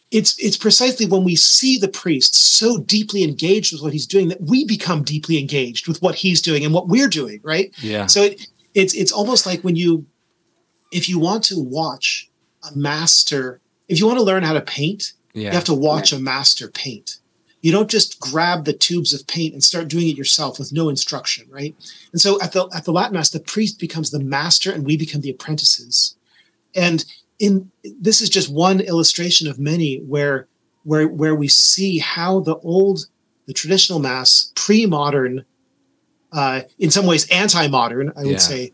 it's precisely when we see the priest so deeply engaged with what he's doing that we become deeply engaged with what he's doing and what we're doing, right? Yeah. So it's almost like if you want to watch a master, if you want to learn how to paint, you have to watch a master paint. You don't just grab the tubes of paint and start doing it yourself with no instruction, right? And so at the Latin Mass, the priest becomes the master and we become the apprentices. And this is just one illustration of many where we see how the traditional Mass, pre-modern, in some ways anti-modern, I would say,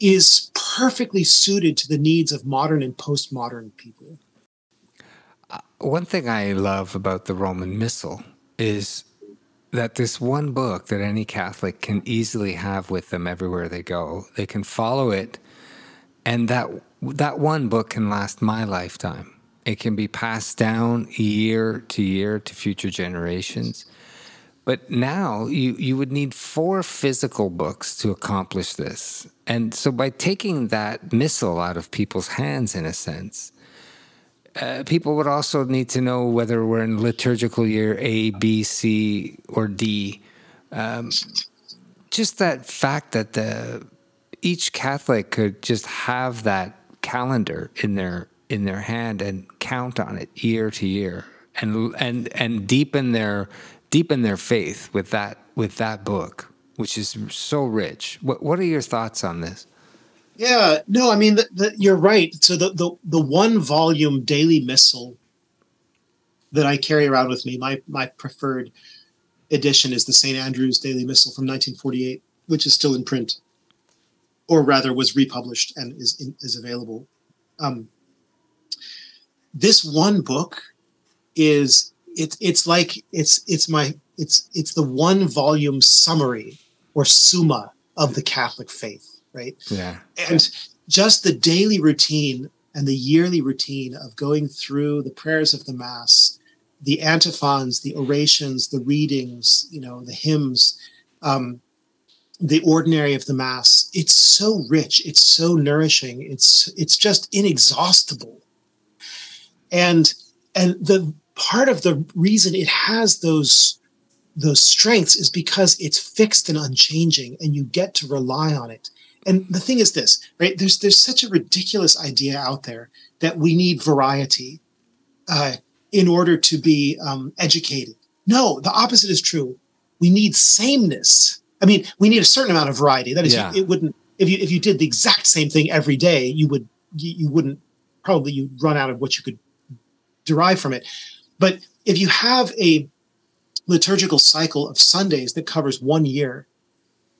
is perfectly suited to the needs of modern and postmodern people. One thing I love about the Roman Missal is that this one book that any Catholic can easily have with them everywhere they go, they can follow it, and that one book can last my lifetime. It can be passed down year to future generations. But now you would need 4 physical books to accomplish this. And so by taking that missile out of people's hands, in a sense, people would also need to know whether we're in liturgical year A, B, C, or D. Just that fact that each Catholic could just have that calendar in their hand and count on it year to year, and deepen their faith with that book, which is so rich. What are your thoughts on this? Yeah, no, I mean, you're right. So the one volume daily missal that I carry around with me, my preferred edition is the St. Andrew's Daily Missal from 1948, which is still in print, or rather was republished and is available. This one book is it's the one volume summary or summa of the Catholic faith, right? Yeah. And just the daily routine and the yearly routine of going through the prayers of the Mass, the antiphons, the orations, the readings, the hymns, the ordinary of the Mass. It's so rich. It's so nourishing. It's just inexhaustible. And the part of the reason it has those strengths is because it's fixed and unchanging, and you get to rely on it. And the thing is this, right? There's such a ridiculous idea out there that we need variety in order to be educated. No, the opposite is true. We need sameness. I mean, we need a certain amount of variety. That is, it wouldn't, if you did the exact same thing every day, you wouldn't probably, you'd run out of what you could derive from it. But if you have a liturgical cycle of Sundays that covers 1 year,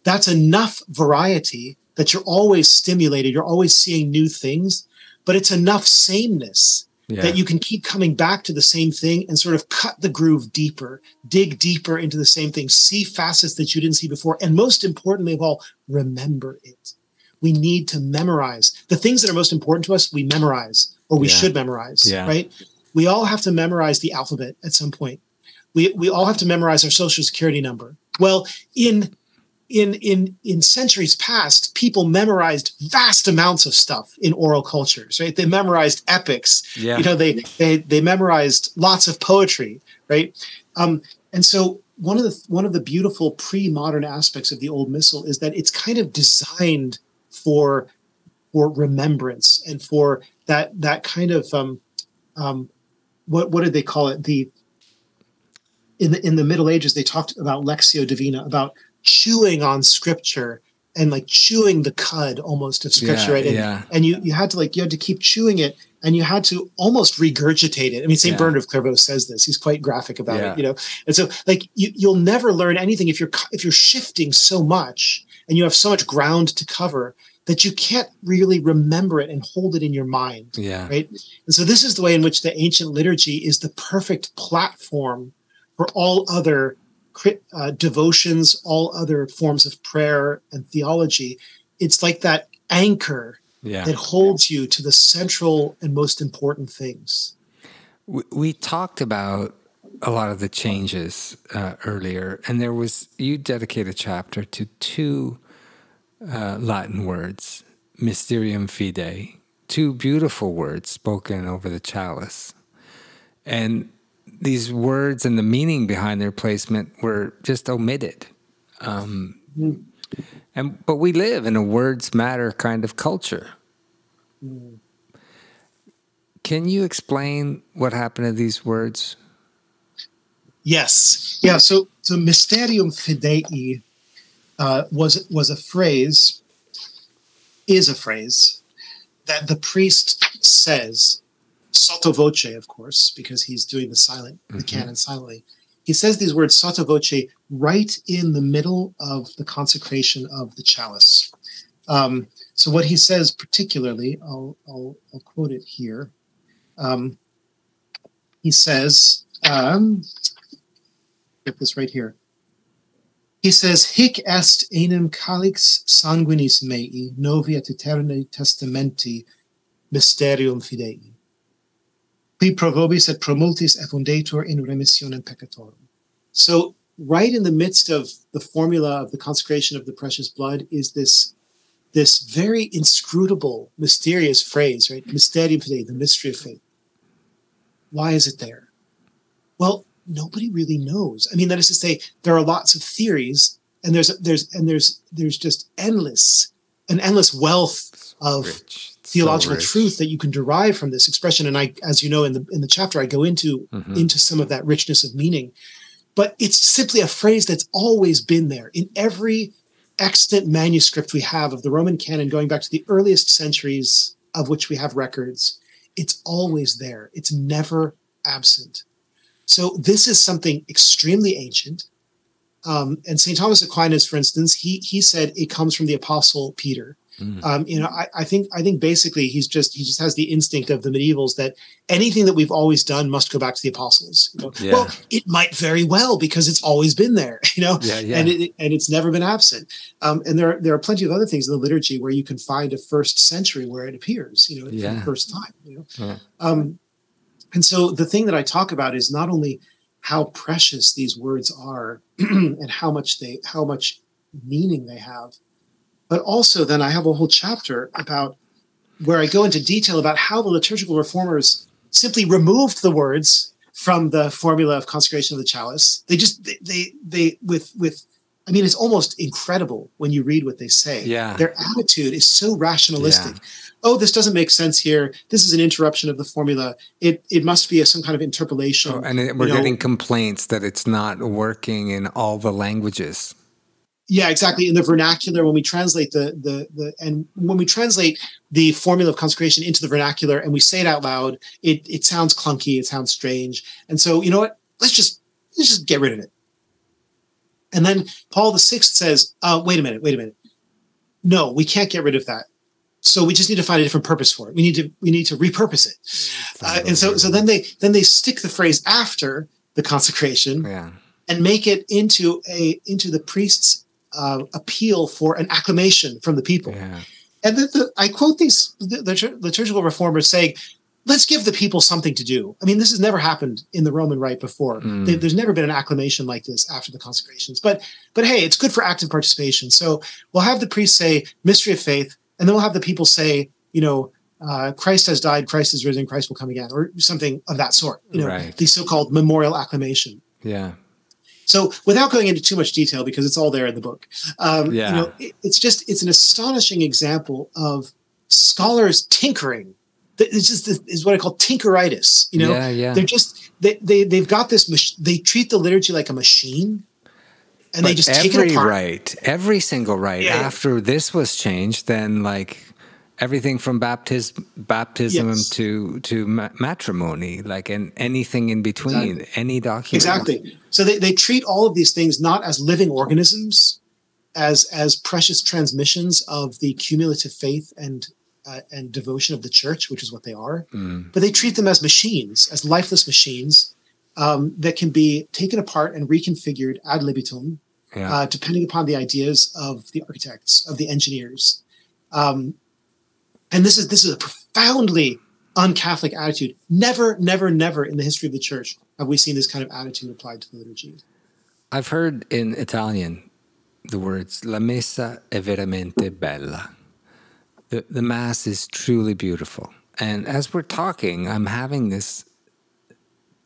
that's enough variety that you're always stimulated, you're always seeing new things, but it's enough sameness that you can keep coming back to the same thing and sort of cut the groove deeper, dig deeper into the same thing, see facets that you didn't see before, and most importantly of all, remember it. We need to memorize. The things that are most important to us, we memorize, or we should memorize, right? We all have to memorize the alphabet at some point. We all have to memorize our social security number. Well, in centuries past, people memorized vast amounts of stuff in oral cultures, right? They memorized epics. Yeah. They memorized lots of poetry, right? And so one of the beautiful pre-modern aspects of the Old Missal is that it's kind of designed for remembrance and for that kind of what did they call it? In the Middle Ages, they talked about Lectio Divina, about chewing on Scripture and like chewing the cud almost of Scripture, right? And you had to keep chewing it, and you had to almost regurgitate it. I mean, St. Bernard of Clairvaux says this. He's quite graphic about it, And so, like, you'll never learn anything if you're shifting so much and you have so much ground to cover that you can't really remember it and hold it in your mind, right? And so this is the way in which the ancient liturgy is the perfect platform for all other devotions, all other forms of prayer and theology. It's like that anchor that holds you to the central and most important things. We talked about a lot of the changes earlier, and you dedicate a chapter to 2 Latin words, Mysterium Fidei, 2 beautiful words spoken over the chalice. And these words and the meaning behind their placement were just omitted. But we live in a words matter kind of culture. Can you explain what happened to these words? Yes. Yeah. So Mysterium Fidei is a phrase that the priest says sotto voce, of course, because he's doing the canon silently. He says these words sotto voce right in the middle of the consecration of the chalice. So what he says particularly, I'll quote it here. He says, get this right here. He says, Hic est enim calix sanguinis mei, novi et aeterni testamenti mysterium fidei. Qui pro vobis et pro multis effundetur in remissionem peccatorum. So right in the midst of the formula of the consecration of the precious blood is this very inscrutable, mysterious phrase, right? Mysterium fidei, the mystery of faith. Why is it there? Well, nobody really knows. I mean, that is to say, there are lots of theories, and there's just an endless wealth of theological truth that you can derive from this expression. And I, as you know, in the chapter, I go into some of that richness of meaning. But it's simply a phrase that's always been there in every extant manuscript we have of the Roman canon, going back to the earliest centuries of which we have records. It's always there. It's never absent. So this is something extremely ancient. And St. Thomas Aquinas, for instance, he said it comes from the Apostle Peter. I think basically he just has the instinct of the medievals that anything that we've always done must go back to the apostles. Well, it might very well, because it's always been there, and it's never been absent. And there are plenty of other things in the liturgy where you can find a first century where it appears, for the first time. And so the thing that I talk about is not only how precious these words are and how much meaning they have, but also then I have a whole chapter about where I go into detail about how the liturgical reformers simply removed the words from the formula of consecration of the chalice. I mean, it's almost incredible when you read what they say. Yeah. Their attitude is so rationalistic. Yeah. Oh, this doesn't make sense here. This is an interruption of the formula. It must be some kind of interpolation. Oh, and we're getting complaints that it's not working in all the languages. Yeah, exactly. In the vernacular, when we translate when we translate the formula of consecration into the vernacular and we say it out loud, it sounds clunky, it sounds strange. And so, you know what? Let's just get rid of it. And then Paul VI says, wait a minute. No, we can't get rid of that. So we just need to find a different purpose for it. We need to repurpose it. And so then they stick the phrase after the consecration and make it into the priest's appeal for an acclamation from the people. Yeah. And I quote these liturgical reformers saying, let's give the people something to do. I mean, this has never happened in the Roman Rite before. There's never been an acclamation like this after the consecrations. But hey, it's good for active participation. So we'll have the priest say, mystery of faith, and then we'll have the people say, Christ has died, Christ is risen, Christ will come again, or something of that sort. The so-called memorial acclamation. Yeah. So without going into too much detail, because it's all there in the book, it's an astonishing example of scholars tinkering. This is what I call tinkeritis. They've got this. They treat the liturgy like a machine, and they just take it apart. Every single rite after this was changed, then like everything from baptism to matrimony, like and anything in between, any document. Exactly. So they treat all of these things not as living organisms, as precious transmissions of the cumulative faith and devotion of the church, which is what they are. But they treat them as machines, as lifeless machines that can be taken apart and reconfigured ad libitum, depending upon the ideas of the architects, of the engineers. And this is a profoundly un-Catholic attitude. Never, never, never in the history of the church have we seen this kind of attitude applied to the liturgy. I've heard in Italian the words "La messa è veramente bella." The Mass is truly beautiful. And as we're talking, I'm having this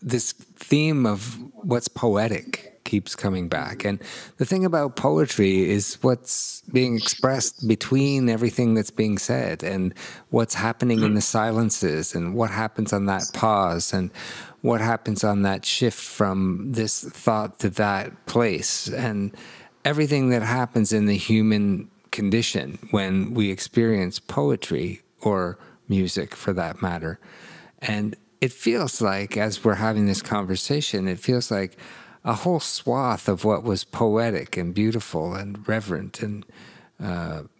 theme of what's poetic keeps coming back. And the thing about poetry is what's being expressed between everything that's being said and what's happening in the silences and what happens on that pause and what happens on that shift from this thought to that place and everything that happens in the human condition when we experience poetry or music for that matter. And it feels like, as we're having this conversation, it feels like a whole swath of what was poetic and beautiful and reverent and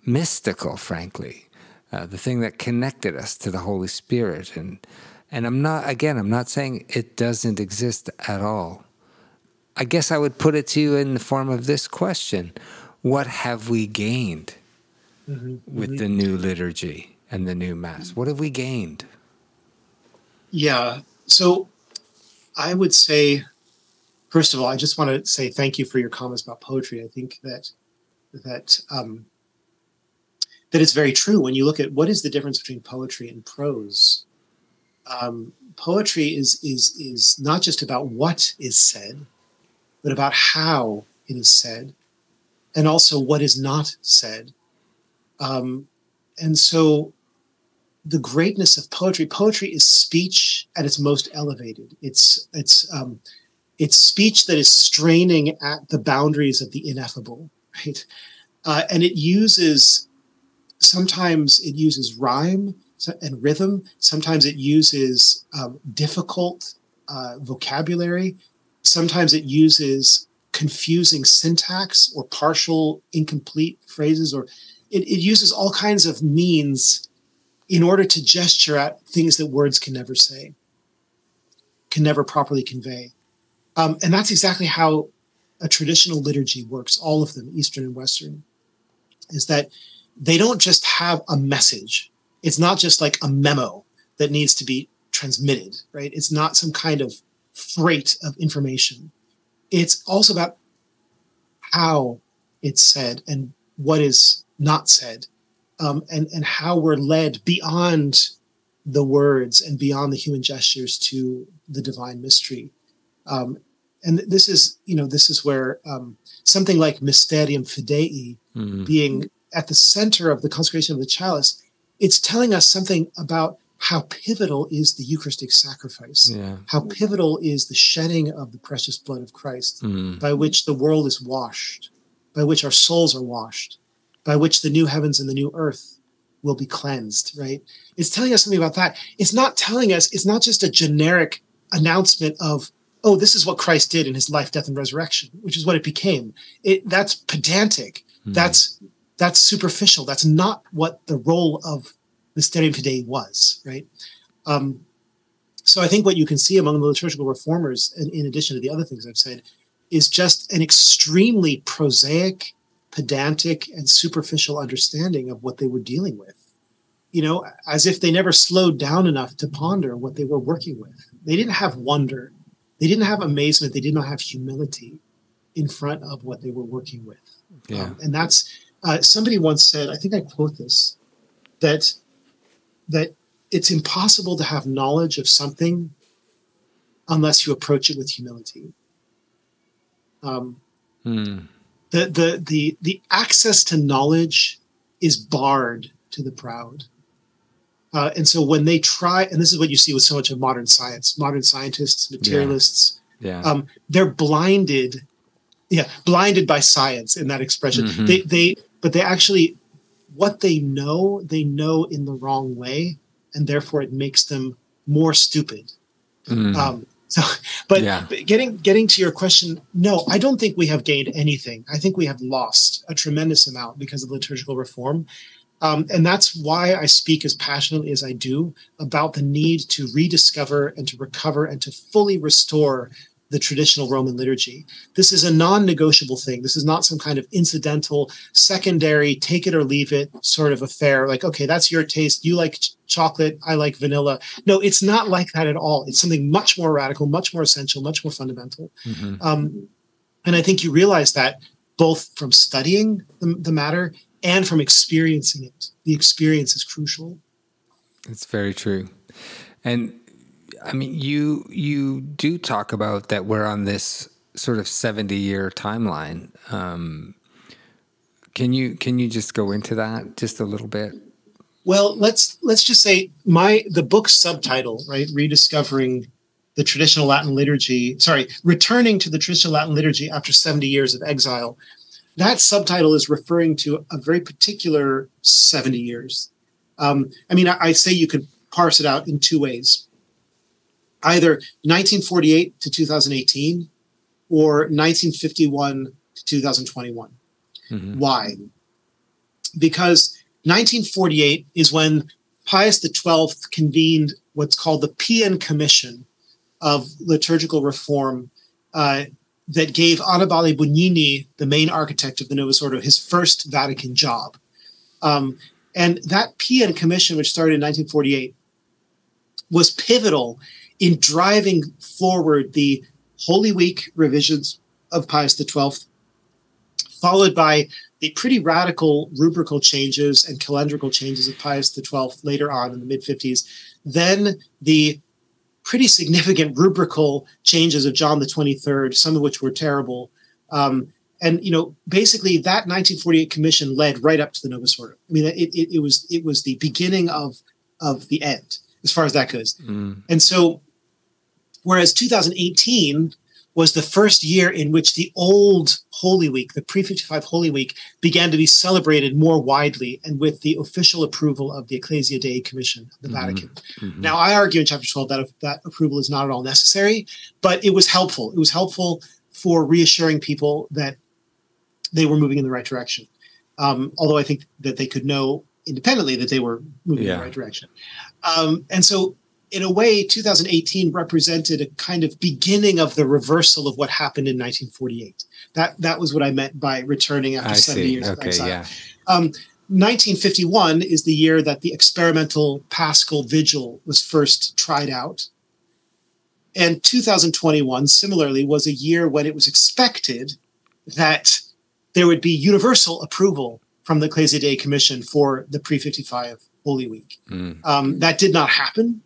mystical, frankly, the thing that connected us to the Holy Spirit. And I'm not saying it doesn't exist at all. I guess I would put it to you in the form of this question. What have we gained with the new liturgy and the new Mass? What have we gained? Yeah. So I would say, first of all, I just want to say thank you for your comments about poetry. I think that it's very true. When you look at what is the difference between poetry and prose, poetry is not just about what is said, but about how it is said, and also what is not said. And so the greatness of poetry is speech at its most elevated. It's speech that is straining at the boundaries of the ineffable, right? And sometimes it uses rhyme and rhythm. Sometimes it uses difficult vocabulary. Sometimes it uses confusing syntax or partial, incomplete phrases, or it uses all kinds of means in order to gesture at things that words can never say, can never properly convey. And that's exactly how a traditional liturgy works, all of them, Eastern and Western, is that they don't just have a message. It's not just like a memo that needs to be transmitted, right? It's not some kind of freight of information. It's also about how it's said and what is not said, and how we're led beyond the words and beyond the human gestures to the divine mystery. And this is where something like Mysterium Fidei, being at the center of the consecration of the chalice, it's telling us something about how pivotal is the Eucharistic sacrifice, how pivotal is the shedding of the precious blood of Christ, by which the world is washed, by which our souls are washed, by which the new heavens and the new earth will be cleansed, right? It's telling us something about that. It's not just a generic announcement of, oh, this is what Christ did in his life, death, and resurrection, which is what it became. That's pedantic. That's superficial. That's not what the role of Mysterium Fidei was, right? So I think what you can see among the liturgical reformers, in addition to the other things I've said, is just an extremely prosaic, pedantic, and superficial understanding of what they were dealing with. As if they never slowed down enough to ponder what they were working with. They didn't have wonder. They didn't have amazement. They did not have humility in front of what they were working with. Yeah. And that's, somebody once said, I think I quote this, that it's impossible to have knowledge of something unless you approach it with humility. The access to knowledge is barred to the proud. And so when they try, and this is what you see with so much of modern science, modern scientists, materialists, they're blinded by science in that expression. But they actually, what they know in the wrong way, and therefore it makes them more stupid. But getting to your question, no, I don't think we have gained anything. I think we have lost a tremendous amount because of liturgical reform. And that's why I speak as passionately as I do about the need to rediscover and to recover and to fully restore the traditional Roman liturgy. This is a non-negotiable thing. This is not some kind of incidental, secondary, take it or leave it sort of affair. Like, okay, that's your taste. You like chocolate. I like vanilla. No, it's not like that at all. It's something much more radical, much more essential, much more fundamental. And I think you realize that both from studying the matter and from experiencing it. The experience is crucial. It's very true. And I mean, you do talk about that we're on this sort of 70-year timeline. Can you just go into that just a little bit? Well, let's just say the book's subtitle, right? Rediscovering the traditional Latin liturgy. Returning to the traditional Latin liturgy after 70 years of exile. That subtitle is referring to a very particular 70 years. I say you could parse it out in two ways. Either 1948 to 2018 or 1951 to 2021. Why? Because 1948 is when Pius XII convened what's called the Pian Commission of liturgical reform, that gave Annibale Bugnini, the main architect of the Novus Ordo, his first Vatican job. And that Pian Commission, which started in 1948, was pivotal in driving forward the Holy Week revisions of Pius XII, followed by the pretty radical rubrical changes and calendrical changes of Pius XII later on in the mid-50s, then the pretty significant rubrical changes of John the 23rd, some of which were terrible. And, you know, basically that 1948 commission led right up to the Novus Ordo. I mean, it was the beginning of the end, as far as that goes. Mm. And so, whereas 2018 was the first year in which the old Holy Week, the pre-55 Holy Week, began to be celebrated more widely and with the official approval of the Ecclesia Dei Commission of the Vatican. Mm-hmm. Now, I argue in Chapter 12 that approval is not at all necessary, but it was helpful. It was helpful for reassuring people that they were moving in the right direction. Although I think that they could know independently that they were moving in the right direction. And so, in a way, 2018 represented a kind of beginning of the reversal of what happened in 1948. That was what I meant by returning after 70 years of exile. Yeah. 1951 is the year that the experimental Paschal Vigil was first tried out. And 2021, similarly, was a year when it was expected that there would be universal approval from the Ecclesia Dei Commission for the pre-55 Holy Week. That did not happen.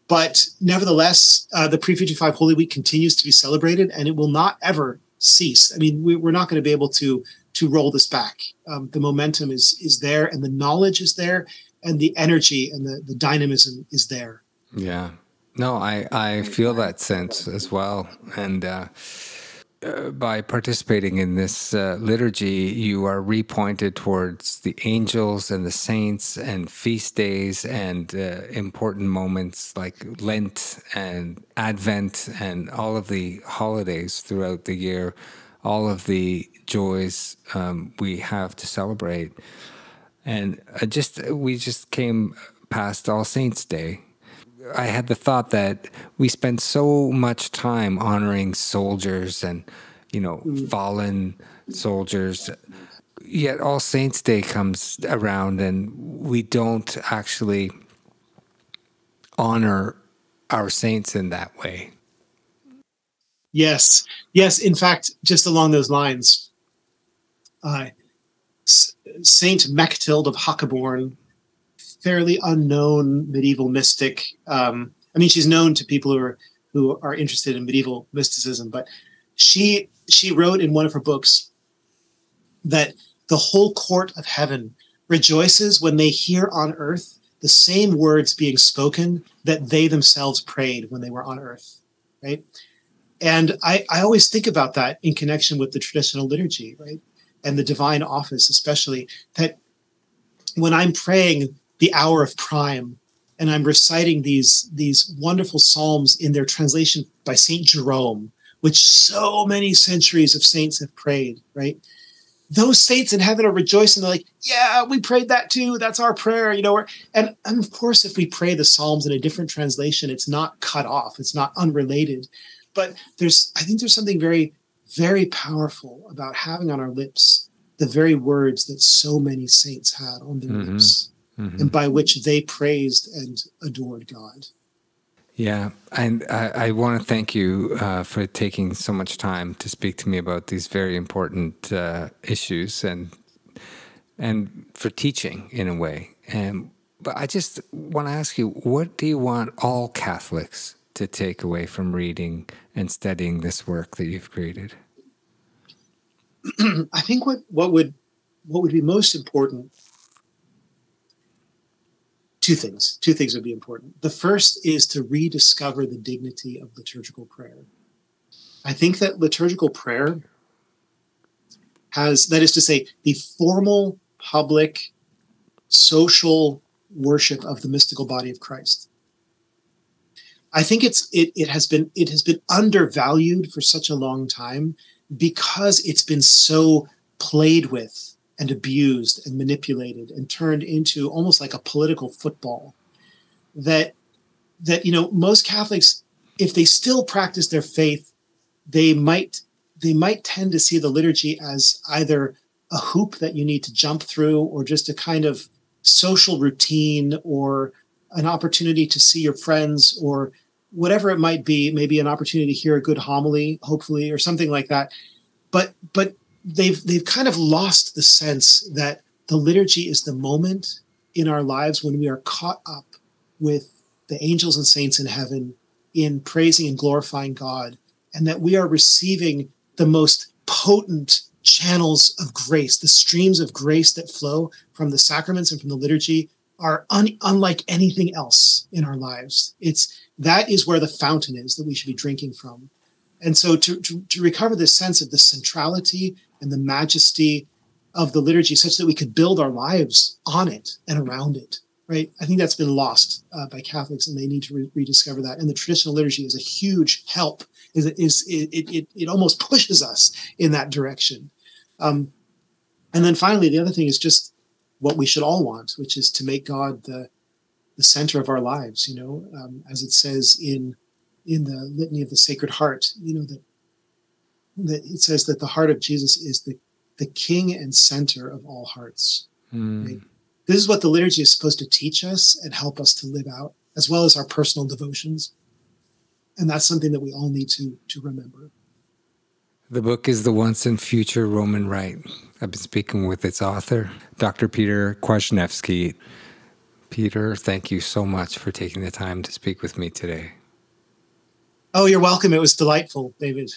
But nevertheless, the pre-55 Holy Week continues to be celebrated, and it will not ever cease. I mean, we're not going to be able to roll this back. The momentum is there, and the knowledge is there, and the energy and the dynamism is there. Yeah. No, I feel that sense as well. And by participating in this liturgy, you are repointed towards the angels and the saints and feast days and important moments like Lent and Advent and all of the holidays throughout the year, all of the joys we have to celebrate. And we just came past All Saints' Day. I had the thought that we spend so much time honoring soldiers and, you know, fallen soldiers, yet All Saints' Day comes around and we don't actually honor our saints in that way. Yes. In fact, just along those lines, Saint Mechtild of Hackeborn, fairly unknown medieval mystic. I mean, she's known to people who are interested in medieval mysticism, but she wrote in one of her books that the whole court of heaven rejoices when they hear on earth the same words being spoken that they themselves prayed when they were on earth, right? And I always think about that in connection with the traditional liturgy, right? And the divine office, especially, that when I'm praying the hour of prime, and I'm reciting these wonderful psalms in their translation by Saint Jerome, which so many centuries of saints have prayed, right? Those saints in heaven are rejoicing. They're like, yeah, we prayed that too. That's our prayer, you know. And of course, if we pray the psalms in a different translation, it's not cut off. It's not unrelated. But I think there's something very, very powerful about having on our lips the very words that so many saints had on their lips. Mm-hmm. And by which they praised and adored God. Yeah, and I want to thank you for taking so much time to speak to me about these very important issues and for teaching in a way. But I just want to ask you, what do you want all Catholics to take away from reading and studying this work that you've created? I think what would be most important. Two things would be important. The first is to rediscover the dignity of liturgical prayer. I think that liturgical prayer that is to say, the formal, public, social worship of the mystical body of Christ. I think it has been undervalued for such a long time because it's been so played with and abused and manipulated and turned into almost like a political football that you know, most Catholics, if they still practice their faith, they might they might tend to see the liturgy as either a hoop that you need to jump through, or just a kind of social routine, or an opportunity to see your friends, or whatever it might be, maybe an opportunity to hear a good homily, hopefully, or something like that. But they've kind of lost the sense that the liturgy is the moment in our lives when we are caught up with the angels and saints in heaven in praising and glorifying God, and that we are receiving the most potent channels of grace. The streams of grace that flow from the sacraments and from the liturgy are unlike anything else in our lives. That is where the fountain is that we should be drinking from. And so to recover this sense of the centrality and the majesty of the liturgy, such that we could build our lives on it and around it, right? I think that's been lost by Catholics, and they need to rediscover that. And the traditional liturgy is a huge help. It almost pushes us in that direction. And then finally, the other thing is just what we should all want, which is to make God the center of our lives, as it says in the Litany of the Sacred Heart, that it says that the heart of Jesus is the king and center of all hearts. Right? This is what the liturgy is supposed to teach us and help us to live out, as well as our personal devotions. And that's something that we all need to remember. The book is The Once and Future Roman Rite. I've been speaking with its author, Dr. Peter Kwasniewski. Peter, thank you so much for taking the time to speak with me today. Oh, you're welcome. It was delightful, David.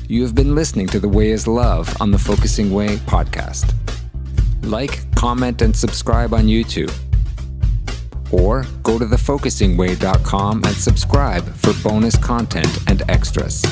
You have been listening to The Way is Love on the Focusing Way podcast. Like, comment, and subscribe on YouTube. Or go to thefocusingway.com and subscribe for bonus content and extras.